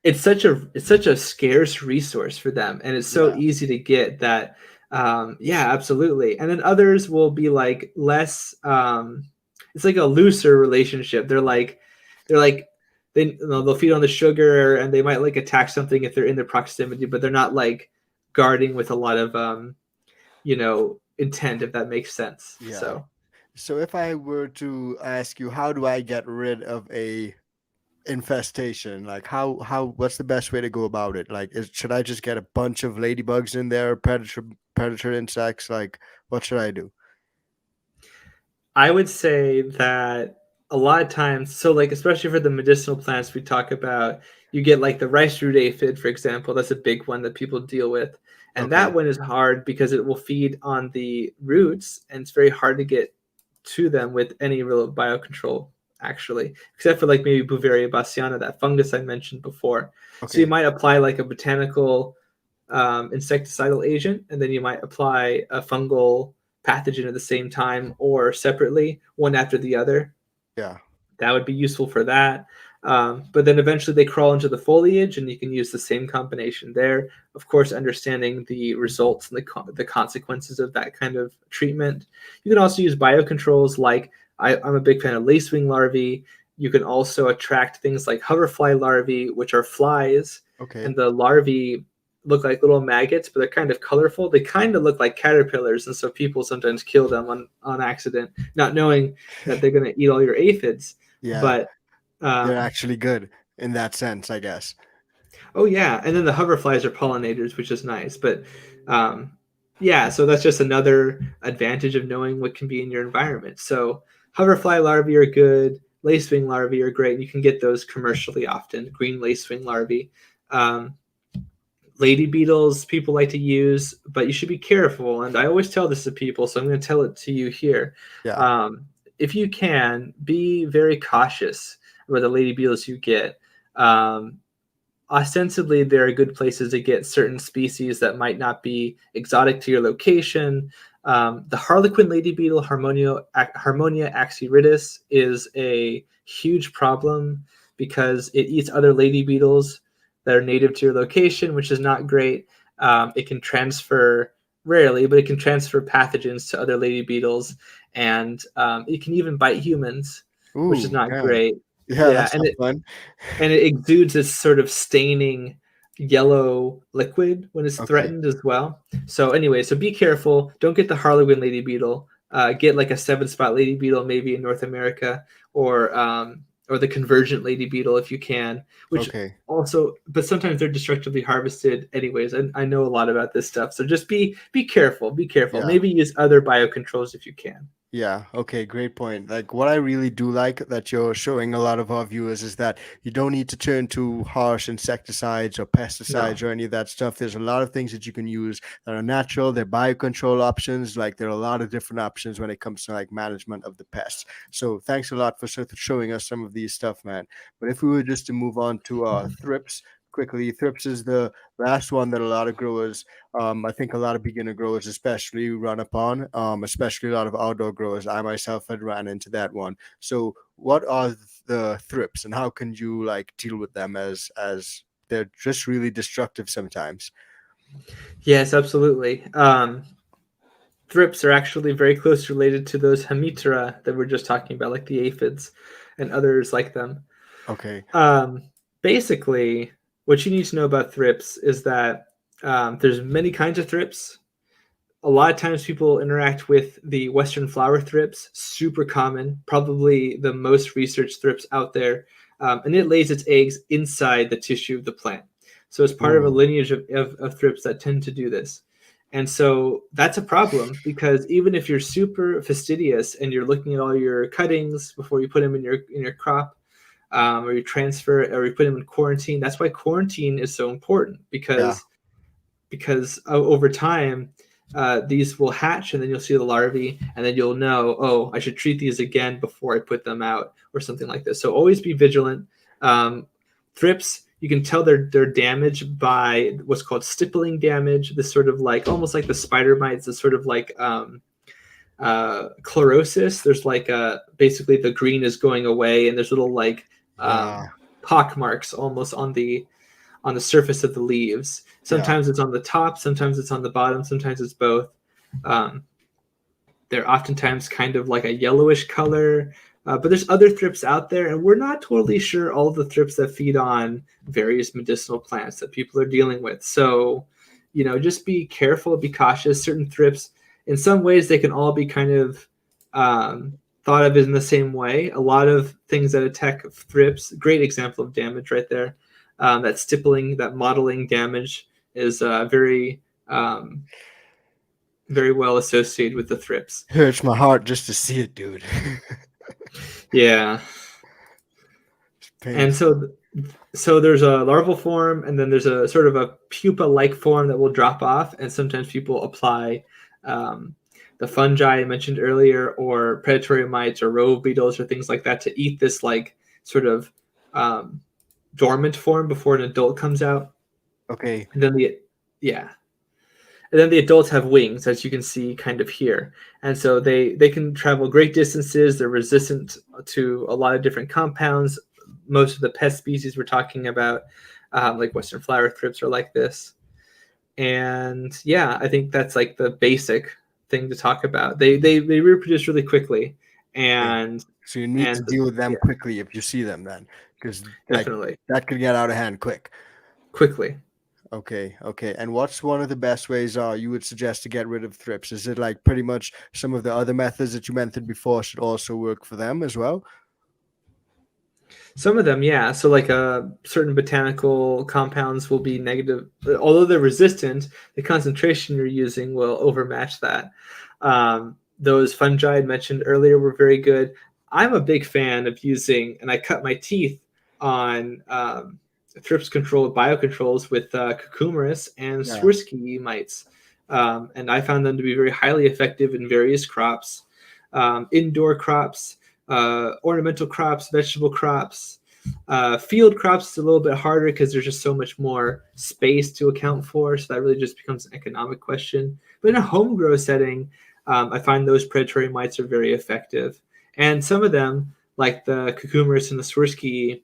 it's such a scarce resource for them, and it's so Yeah. easy to get that. Yeah, absolutely. And then others will be like less. It's like a looser relationship. They're like they'll feed on the sugar, and they might like attack something if they're in their proximity, but they're not like guarding with a lot of intent, if that makes sense. Yeah. So So if I were to ask you, how do I get rid of a infestation? Like what's the best way to go about it? Like should I just get a bunch of ladybugs in there, predator insects? Like what should I do? I would say that a lot of times, so like especially for the medicinal plants we talk about, you get like the rice root aphid, for example. That's a big one that people deal with. And that Okay. one is hard because it will feed on the roots, and it's very hard to get to them with any real biocontrol, actually, except for like maybe Beauveria bassiana, that fungus I mentioned before. So you Okay. might apply like a botanical insecticidal agent, and then you might apply a fungal pathogen at the same time or separately, one after the other. Yeah. That would be useful for that. But then eventually they crawl into the foliage, and you can use the same combination there. Of course, understanding the results and the consequences of that kind of treatment. You can also use biocontrols like I'm a big fan of lacewing larvae. You can also attract things like hoverfly larvae, which are flies, Okay. and the larvae look like little maggots, but they're kind of colorful. They kind of look like caterpillars, and so people sometimes kill them on accident, not knowing that they're going to eat all your aphids. Yeah. But They're um, actually good in that sense, I guess. oh yeah, and then the hoverflies are pollinators, which is nice. But um, yeah, so that's just another advantage of knowing what can be in your environment. So hoverfly larvae are good. Lacewing larvae are great. You can get those commercially often. Green lacewing larvae. Um, Lady beetles people like to use, but you should be careful. And I always tell this to people, so I'm going to tell it to you here. Yeah. Um, if you can, be very cautious about the lady beetles you get. Um, Ostensibly, there are good places to get certain species that might not be exotic to your location. The harlequin lady beetle, Harmonia axyridis, is a huge problem because it eats other lady beetles that are native to your location, which is not great. It can transfer, rarely, but it can transfer pathogens to other lady beetles, and it can even bite humans, which is Ooh, not damn. great. Yeah, Yeah, that's not fun. and it exudes this sort of staining yellow liquid when it's Okay. threatened as well. So anyway, so be careful. Don't get the Harlequin lady beetle. Get like a 7-spot lady beetle, maybe in North America, or the convergent lady beetle if you can. Which Okay. also, but sometimes they're destructively harvested anyways. And I know a lot about this stuff, so just be careful. Be careful. Yeah. Maybe use other biocontrols if you can. Yeah, okay, great point. Like what I really do like that you're showing a lot of our viewers is that you don't need to turn to harsh insecticides or No. pesticides or any of that stuff. There's a lot of things that you can use that are natural. They're biocontrol options. Like there are a lot of different options when it comes to like management of the pests. So thanks a lot for showing us some of these stuff, man. But if we were just to move on to thrips quickly, thrips is the last one that a lot of growers I think a lot of beginner growers especially run upon, especially a lot of outdoor growers. I myself had ran into that one. So what are the thrips and how can you like deal with them as they're just really destructive sometimes? Yes, absolutely. Thrips are actually very close related to those Hemiptera that we're just talking about, like the aphids and others like them. Okay. Um, Basically, what you need to know about thrips is that there's many kinds of thrips. A lot of times people interact with the Western flower thrips, super common, probably the most researched thrips out there. And it lays its eggs inside the tissue of the plant. So it's part of a Ooh, lineage of thrips that tend to do this. And so that's a problem because even if you're super fastidious and you're looking at all your cuttings before you put them in your crop, or you transfer or you put them in quarantine, that's why quarantine is so important yeah. because over time these will hatch and then you'll see the larvae and then you'll know, oh, I should treat these again before I put them out or something like this. So always be vigilant. Thrips, you can tell they're damaged by what's called stippling damage, this sort of like almost like the spider mites, this sort of like chlorosis. There's like basically the green is going away, and there's little like Yeah. pock marks almost on the surface of the leaves. Sometimes it's on the top, sometimes it's on the bottom, sometimes it's both. They're oftentimes kind of like a yellowish color. But there's other thrips out there, and we're not totally sure all the thrips that feed on various medicinal plants that people are dealing with. So, just be careful, be cautious. Certain thrips, in some ways, they can all be kind of thought of in the same way. A lot of things that attack thrips, great example of damage right there. That stippling, that mottling damage is very well associated with the thrips. Hurts my heart just to see it, dude. Yeah. And so there's a larval form, and then there's a sort of a pupa-like form that will drop off, and sometimes people apply the fungi I mentioned earlier, or predatory mites or rove beetles or things like that to eat this like sort of dormant form before an adult comes out. Okay. And then the adults have wings, as you can see kind of here. And so they can travel great distances. They're resistant to a lot of different compounds. Most of the pest species we're talking about, like Western flower thrips, are like this. And yeah, I think that's like the basic thing to talk about. They reproduce really quickly. And so you need to deal with them quickly if you see them then, because definitely that could get out of hand quickly. Okay. And what's one of the best ways you would suggest to get rid of thrips? Is it like pretty much some of the other methods that you mentioned before should also work for them as well? Some of them, yeah. So like certain botanical compounds will be negative. Although they're resistant, the concentration you're using will overmatch that. Those fungi I mentioned earlier were very good. I'm a big fan of using, and I cut my teeth on thrips control biocontrols with cucumeris and Swirsky mites. And I found them to be very highly effective in various crops, indoor crops, ornamental crops, vegetable crops. Field crops is a little bit harder because there's just so much more space to account for. So that really just becomes an economic question. But in a home grow setting, I find those predatory mites are very effective. And some of them, like the cucumeris and the Swirsky,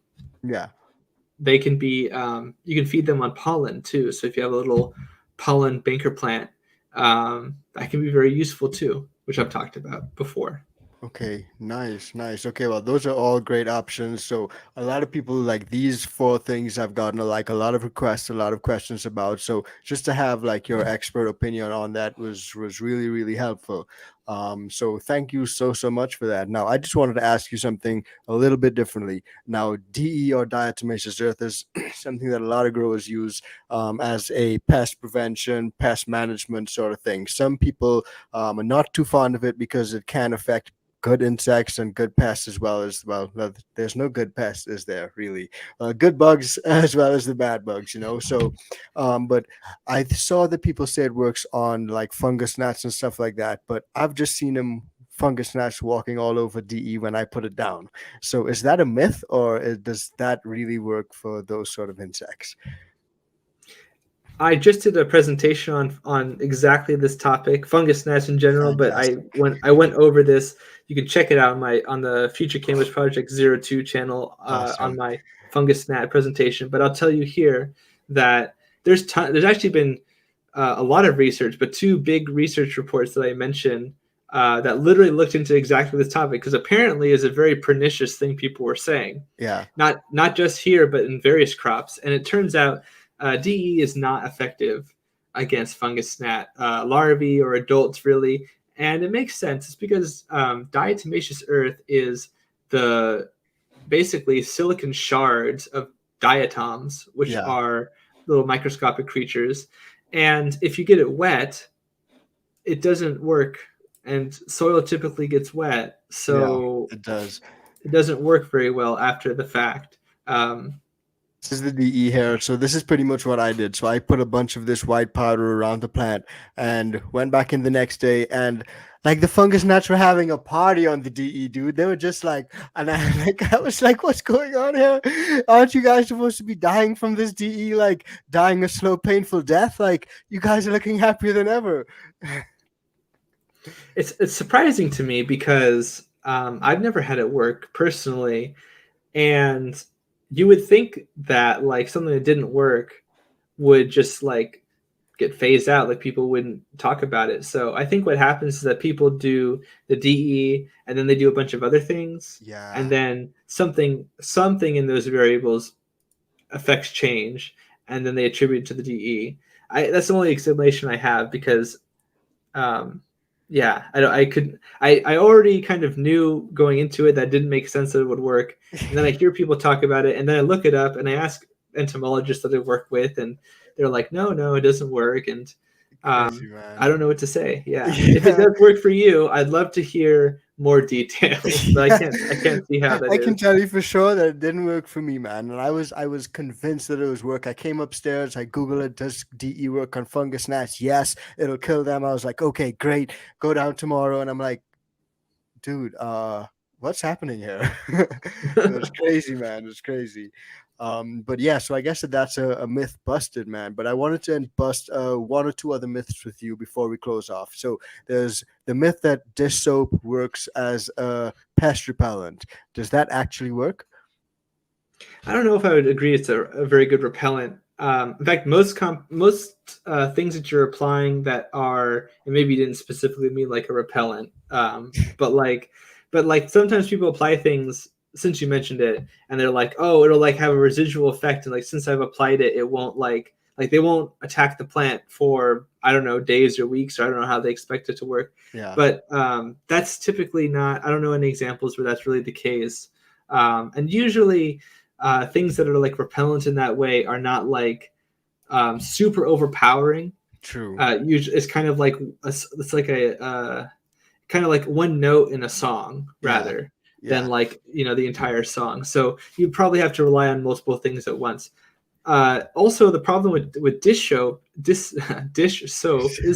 they can be, you can feed them on pollen too. So if you have a little pollen banker plant, that can be very useful too, which I've talked about before. Okay, nice. Okay, well, those are all great options. So a lot of people like these 4 things I've gotten a lot of requests, a lot of questions about. So just to have like your expert opinion on that was really, really helpful. So thank you so much for that. Now, I just wanted to ask you something a little bit differently. Now, DE or diatomaceous earth is something that a lot of growers use as a pest prevention, pest management sort of thing. Some people are not too fond of it because it can affect good insects and good pests as well. There's no good pests, is there really? Good bugs as well as the bad bugs, so but I saw that people say it works on like fungus gnats and stuff like that, but I've just seen them fungus gnats walking all over DE when I put it down. So is that a myth, or does that really work for those sort of insects? I just did a presentation on exactly this topic, fungus gnats in general. Fantastic. But I went over this. You can check it out on the Future Campus Project 02 channel Awesome. on my fungus gnat presentation. But I'll tell you here that there's actually been a lot of research, but 2 big research reports that I mentioned that literally looked into exactly this topic, because apparently is a very pernicious thing people were saying. Yeah. Not just here, but in various crops. And it turns out DE is not effective against fungus gnat larvae or adults, really. And it makes sense. It's because diatomaceous earth is the basically silicon shards of diatoms, which are little microscopic creatures. And if you get it wet, it doesn't work. And soil typically gets wet. So it does. It doesn't work very well after the fact. This is the DE here. So this is pretty much what I did. So I put a bunch of this white powder around the plant and went back in the next day, and like the fungus gnats were having a party on the DE, dude. They were just like, and I was like, what's going on here? Aren't you guys supposed to be dying from this DE, like dying a slow, painful death? Like, you guys are looking happier than ever. It's surprising to me because I've never had it work personally, and you would think that like something that didn't work would just like get phased out, like people wouldn't talk about it. So I think what happens is that people do the DE and then they do a bunch of other things, and Yeah. then something in those variables affects change, and then they attribute it to the DE. That's the only explanation I have because um, yeah, I already kind of knew going into it that didn't make sense that it would work, and then I hear people talk about it, and then I look it up and I ask entomologists that I work with, and they're like, no, it doesn't work, and Crazy, I man. don't know what to say. Yeah, if it Yeah. does work for you, I'd love to hear more details, but I can't see how that I is. can tell you for sure that it didn't work for me, man. And I was convinced that it was work. I came upstairs, I Googled it, does DE work on fungus gnats? Yes, it'll kill them. I was like, okay, great. Go down tomorrow. And I'm like, dude, what's happening here? It was crazy, man. It was crazy. But yeah, so I guess that's a myth busted, man. But I wanted to bust one or two other myths with you before we close off. So there's the myth that dish soap works as a pest repellent. Does that actually work? I don't know if I would agree it's a very good repellent. In fact, most things that you're applying that are, and maybe you didn't specifically mean like a repellent, but like sometimes people apply things since you mentioned it, and they're like, oh, it'll like have a residual effect, and like since I've applied it, it won't like they won't attack the plant for I don't know days or weeks, or I don't know how they expect it to work. Yeah. But that's typically not. I don't know any examples where that's really the case, and usually things that are like repellent in that way are not like super overpowering. True. Usually, it's kind of like it's like a kind of like one note in a song Yeah. rather than Yeah. like the entire song. So you probably have to rely on multiple things at once. Also, the problem with dish soap is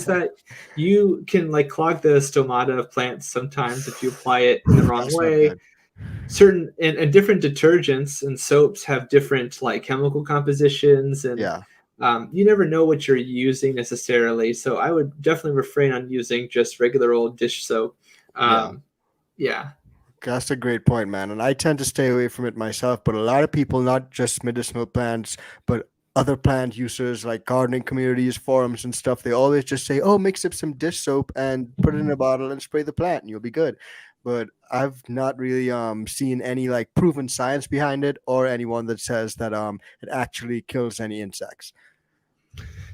that you can like clog the stomata of plants sometimes if you apply it in the wrong That's not way. good. Certain and different detergents and soaps have different like chemical compositions, and Yeah. you never know what you're using necessarily. So I would definitely refrain on using just regular old dish soap. Yeah. Yeah. That's a great point, man. And I tend to stay away from it myself. But a lot of people, not just medicinal plants, but other plant users like gardening communities, forums, and stuff, they always just say, oh, mix up some dish soap and put it in a bottle and spray the plant and you'll be good. But I've not really seen any like proven science behind it or anyone that says that it actually kills any insects.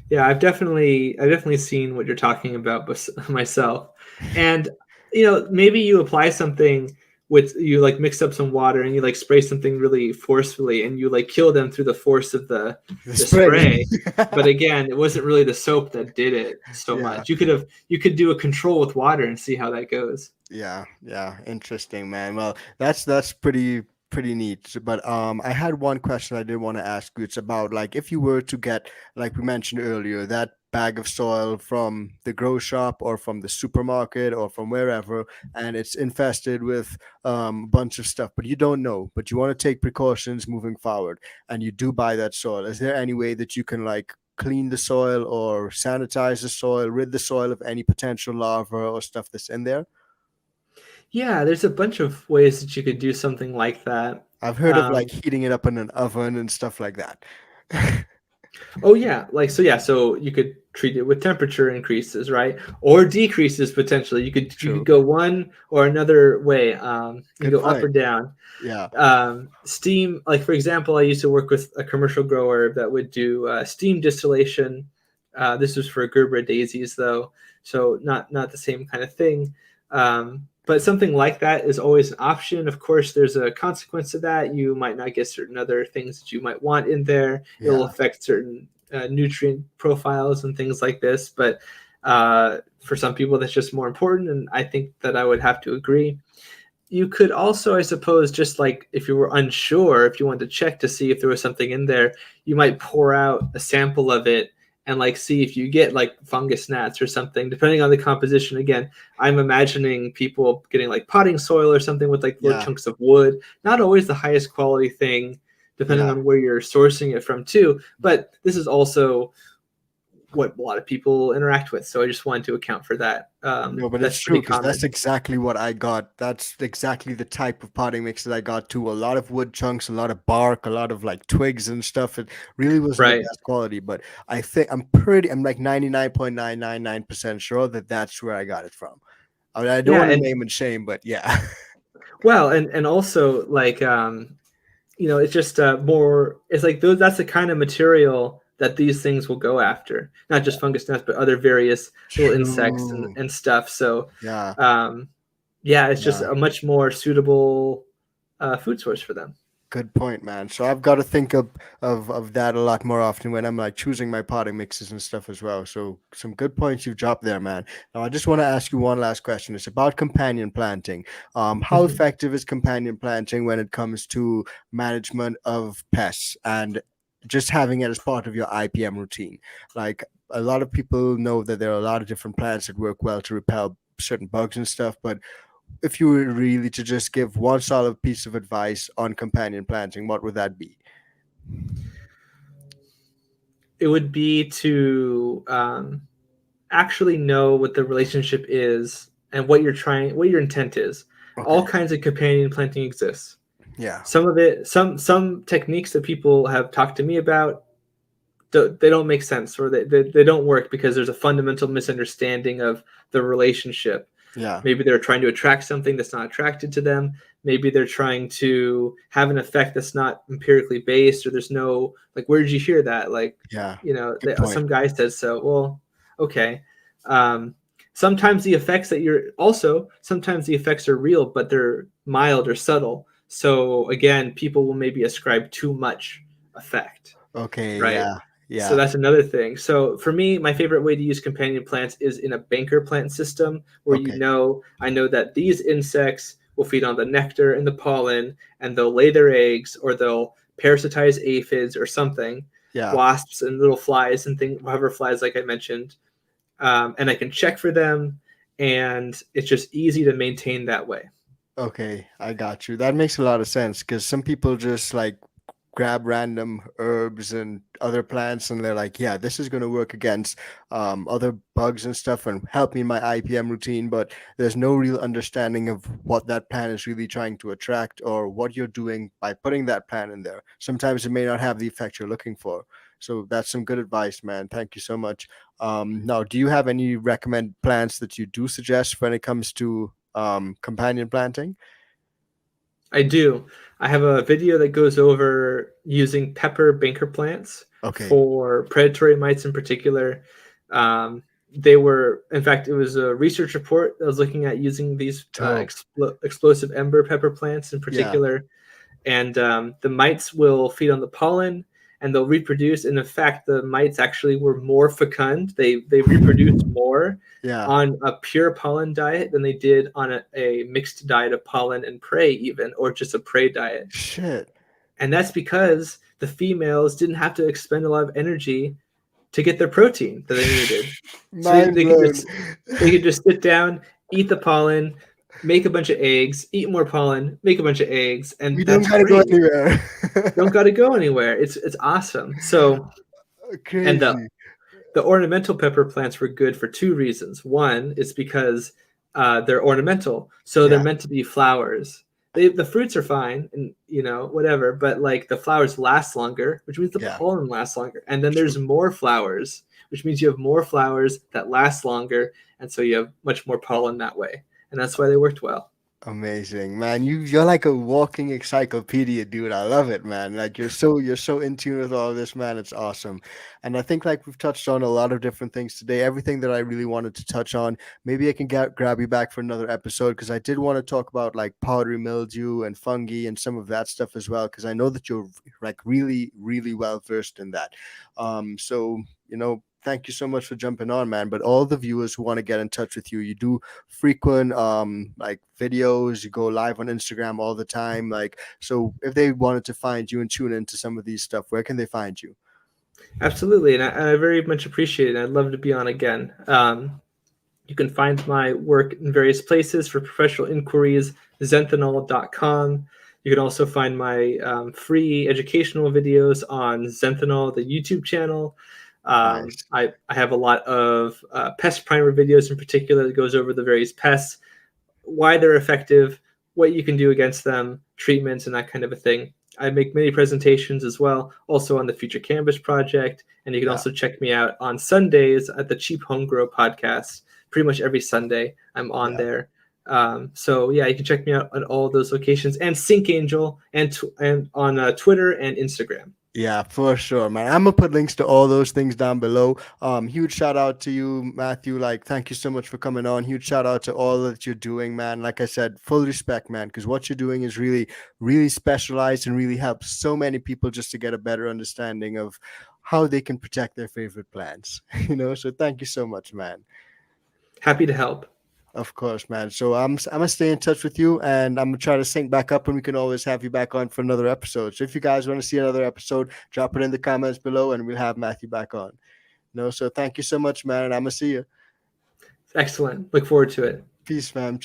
Yeah, I've definitely seen what you're talking about myself. And maybe you apply something with you like mix up some water and you like spray something really forcefully and you like kill them through the force of The the spray. spray. But again, it wasn't really the soap that did it so Yeah. much. You could do a control with water and see how that goes. Yeah, yeah, interesting, man. Well, that's pretty neat. But I had one question I did want to ask you. It's about like if you were to get, like we mentioned earlier, that bag of soil from the grow shop or from the supermarket or from wherever, and it's infested with a bunch of stuff, but you don't know, but you want to take precautions moving forward, and you do buy that soil. Is there any way that you can like clean the soil or sanitize the soil, rid the soil of any potential larvae or stuff that's in there? Yeah, there's a bunch of ways that you could do something like that. I've heard of like Um, heating it up in an oven and stuff like that. Oh yeah, so you could treat it with temperature increases, right? Or decreases potentially. You could True. go one or another way. You Good go up or point. down. Yeah. Steam, like for example, I used to work with a commercial grower that would do steam distillation. This was for Gerbera daisies though, so not the same kind of thing. But something like that is always an option. Of course, there's a consequence to that. You might not get certain other things that you might want in there. It'll Yeah. affect certain nutrient profiles and things like this. But for some people, that's just more important. And I think that I would have to agree. You could also, I suppose, just like if you were unsure, if you wanted to check to see if there was something in there, you might pour out a sample of it and like see if you get like fungus gnats or something, depending on the composition. Again, I'm imagining people getting like potting soil or something with like little Yeah. chunks of wood. Not always the highest quality thing, depending Yeah. on where you're sourcing it from too. But this is also what a lot of people interact with. So I just wanted to account for that. No, but That's it's pretty true because common. that's exactly what I got. That's exactly the type of potting mix that I got too. A lot of wood chunks, a lot of bark, a lot of like twigs and stuff. It really wasn't the Right. best quality, but I'm like 99.999% sure that that's where I got it from. I mean, I don't Yeah, want to and name and shame, but yeah. well, and also like it's just more. It's like those. That's the kind of material that these things will go after. Not just fungus gnats, but other various little insects True. and stuff. So, Yeah. yeah, it's just Yeah. a much more suitable food source for them. Good point, man. So I've got to think of that a lot more often when I'm like choosing my potting mixes and stuff as well. So some good points you've dropped there, man. Now I just want to ask you one last question. It's about companion planting. How Mhm. effective is companion planting when it comes to management of pests and just having it as part of your IPM routine? Like a lot of people know that there are a lot of different plants that work well to repel certain bugs and stuff, but if you were really to just give one solid piece of advice on companion planting, what would that be? It would be to actually know what the relationship is and what your intent is. All Okay. kinds of companion planting exists. Yeah. Some of it, some techniques that people have talked to me about, they don't make sense, or they don't work because there's a fundamental misunderstanding of the relationship. Yeah. Maybe they're trying to attract something that's not attracted to them. Maybe they're trying to have an effect that's not empirically based, or there's no, like, where did you hear that? Like, Yeah. Good some point. guy says so. Well, okay. Um, sometimes the effects that sometimes the effects are real, but they're mild or subtle. So again, people will maybe ascribe too much effect, Okay. right? Yeah. So Yeah. that's another thing. So for me, my favorite way to use companion plants is in a banker plant system where Okay. I know that these insects will feed on the nectar and the pollen, and they'll lay their eggs, or they'll parasitize aphids or something, Yeah. wasps and little flies and things, however flies like I mentioned, and I can check for them, and it's just easy to maintain that way. Okay. I got you. That makes a lot of sense because some people just like grab random herbs and other plants and they're like, yeah, this is going to work against other bugs and stuff and help me in my IPM routine, but there's no real understanding of what that plant is really trying to attract or what you're doing by putting that plant in there. Sometimes it may not have the effect you're looking for. So that's some good advice, man. Thank you so much. Now, do you have any recommend plants that you do suggest when it comes to companion planting? I do. I have a video that goes over using pepper banker plants Okay. for predatory mites in particular. They were, in fact, it was a research report that was looking at using these Dope. explosive ember pepper plants in Yeah. particular. And the mites will feed on the pollen and they'll reproduce. And in fact, the mites actually were more fecund. They reproduced more Yeah. on a pure pollen diet than they did on a mixed diet of pollen and prey, even, or just a prey diet. Shit. And that's because the females didn't have to expend a lot of energy to get their protein that they needed. So Mind blown. they could just sit down, eat the pollen, make a bunch of eggs, eat more pollen, make a bunch of eggs, We and don't that's gotta go great. anywhere. Don't got to go anywhere. It's awesome. So, and Crazy. the ornamental pepper plants were good for two reasons. One is because they're ornamental, so they're Yeah. meant to be flowers. The fruits are fine, and whatever, but like the flowers last longer, which means the Yeah. pollen lasts longer, and then True. there's more flowers, which means you have more flowers that last longer, and so you have much more pollen that way, and that's why they worked well. Amazing, man. You're like a walking encyclopedia, dude. I love it, man. Like you're so in tune with all of this, man. It's awesome. And I think like we've touched on a lot of different things today. Everything that I really wanted to touch on. Maybe I can grab you back for another episode because I did want to talk about like powdery mildew and fungi and some of that stuff as well because I know that you're like really really well versed in that. So thank you so much for jumping on, man. But all the viewers who want to get in touch with you, you do frequent like videos, you go live on Instagram all the time. Like, so if they wanted to find you and tune into some of these stuff, where can they find you? Absolutely, and I very much appreciate it. I'd love to be on again. You can find my work in various places for professional inquiries, zenthanol.com. You can also find my free educational videos on Zenthanol, the YouTube channel. Nice. I have a lot of pest primer videos in particular that goes over the various pests, why they're effective, what you can do against them, treatments, and that kind of a thing. I make many presentations as well, also on the Future Canvas project. And you can also check me out on Sundays at the Cheap Home Grow podcast. Pretty much every Sunday I'm on there. So yeah, you can check me out at all those locations, and Sync Angel, and on Twitter and Instagram. Yeah, for sure, man. I'm gonna put links to all those things down below. Huge shout out to you, Matthew. Like, thank you so much for coming on. Huge shout out to all that you're doing, man. Like I said, full respect, man, because what you're doing is really, really specialized and really helps so many people just to get a better understanding of how they can protect their favorite plants. So thank you so much, man. Happy to help. Of course, man. So I'm gonna stay in touch with you, and I'm gonna try to sync back up, and we can always have you back on for another episode. So if you guys want to see another episode, drop it in the comments below, and we'll have Matthew back on. So thank you so much, man, and I'm gonna see you. Excellent. Look forward to it. Peace, fam.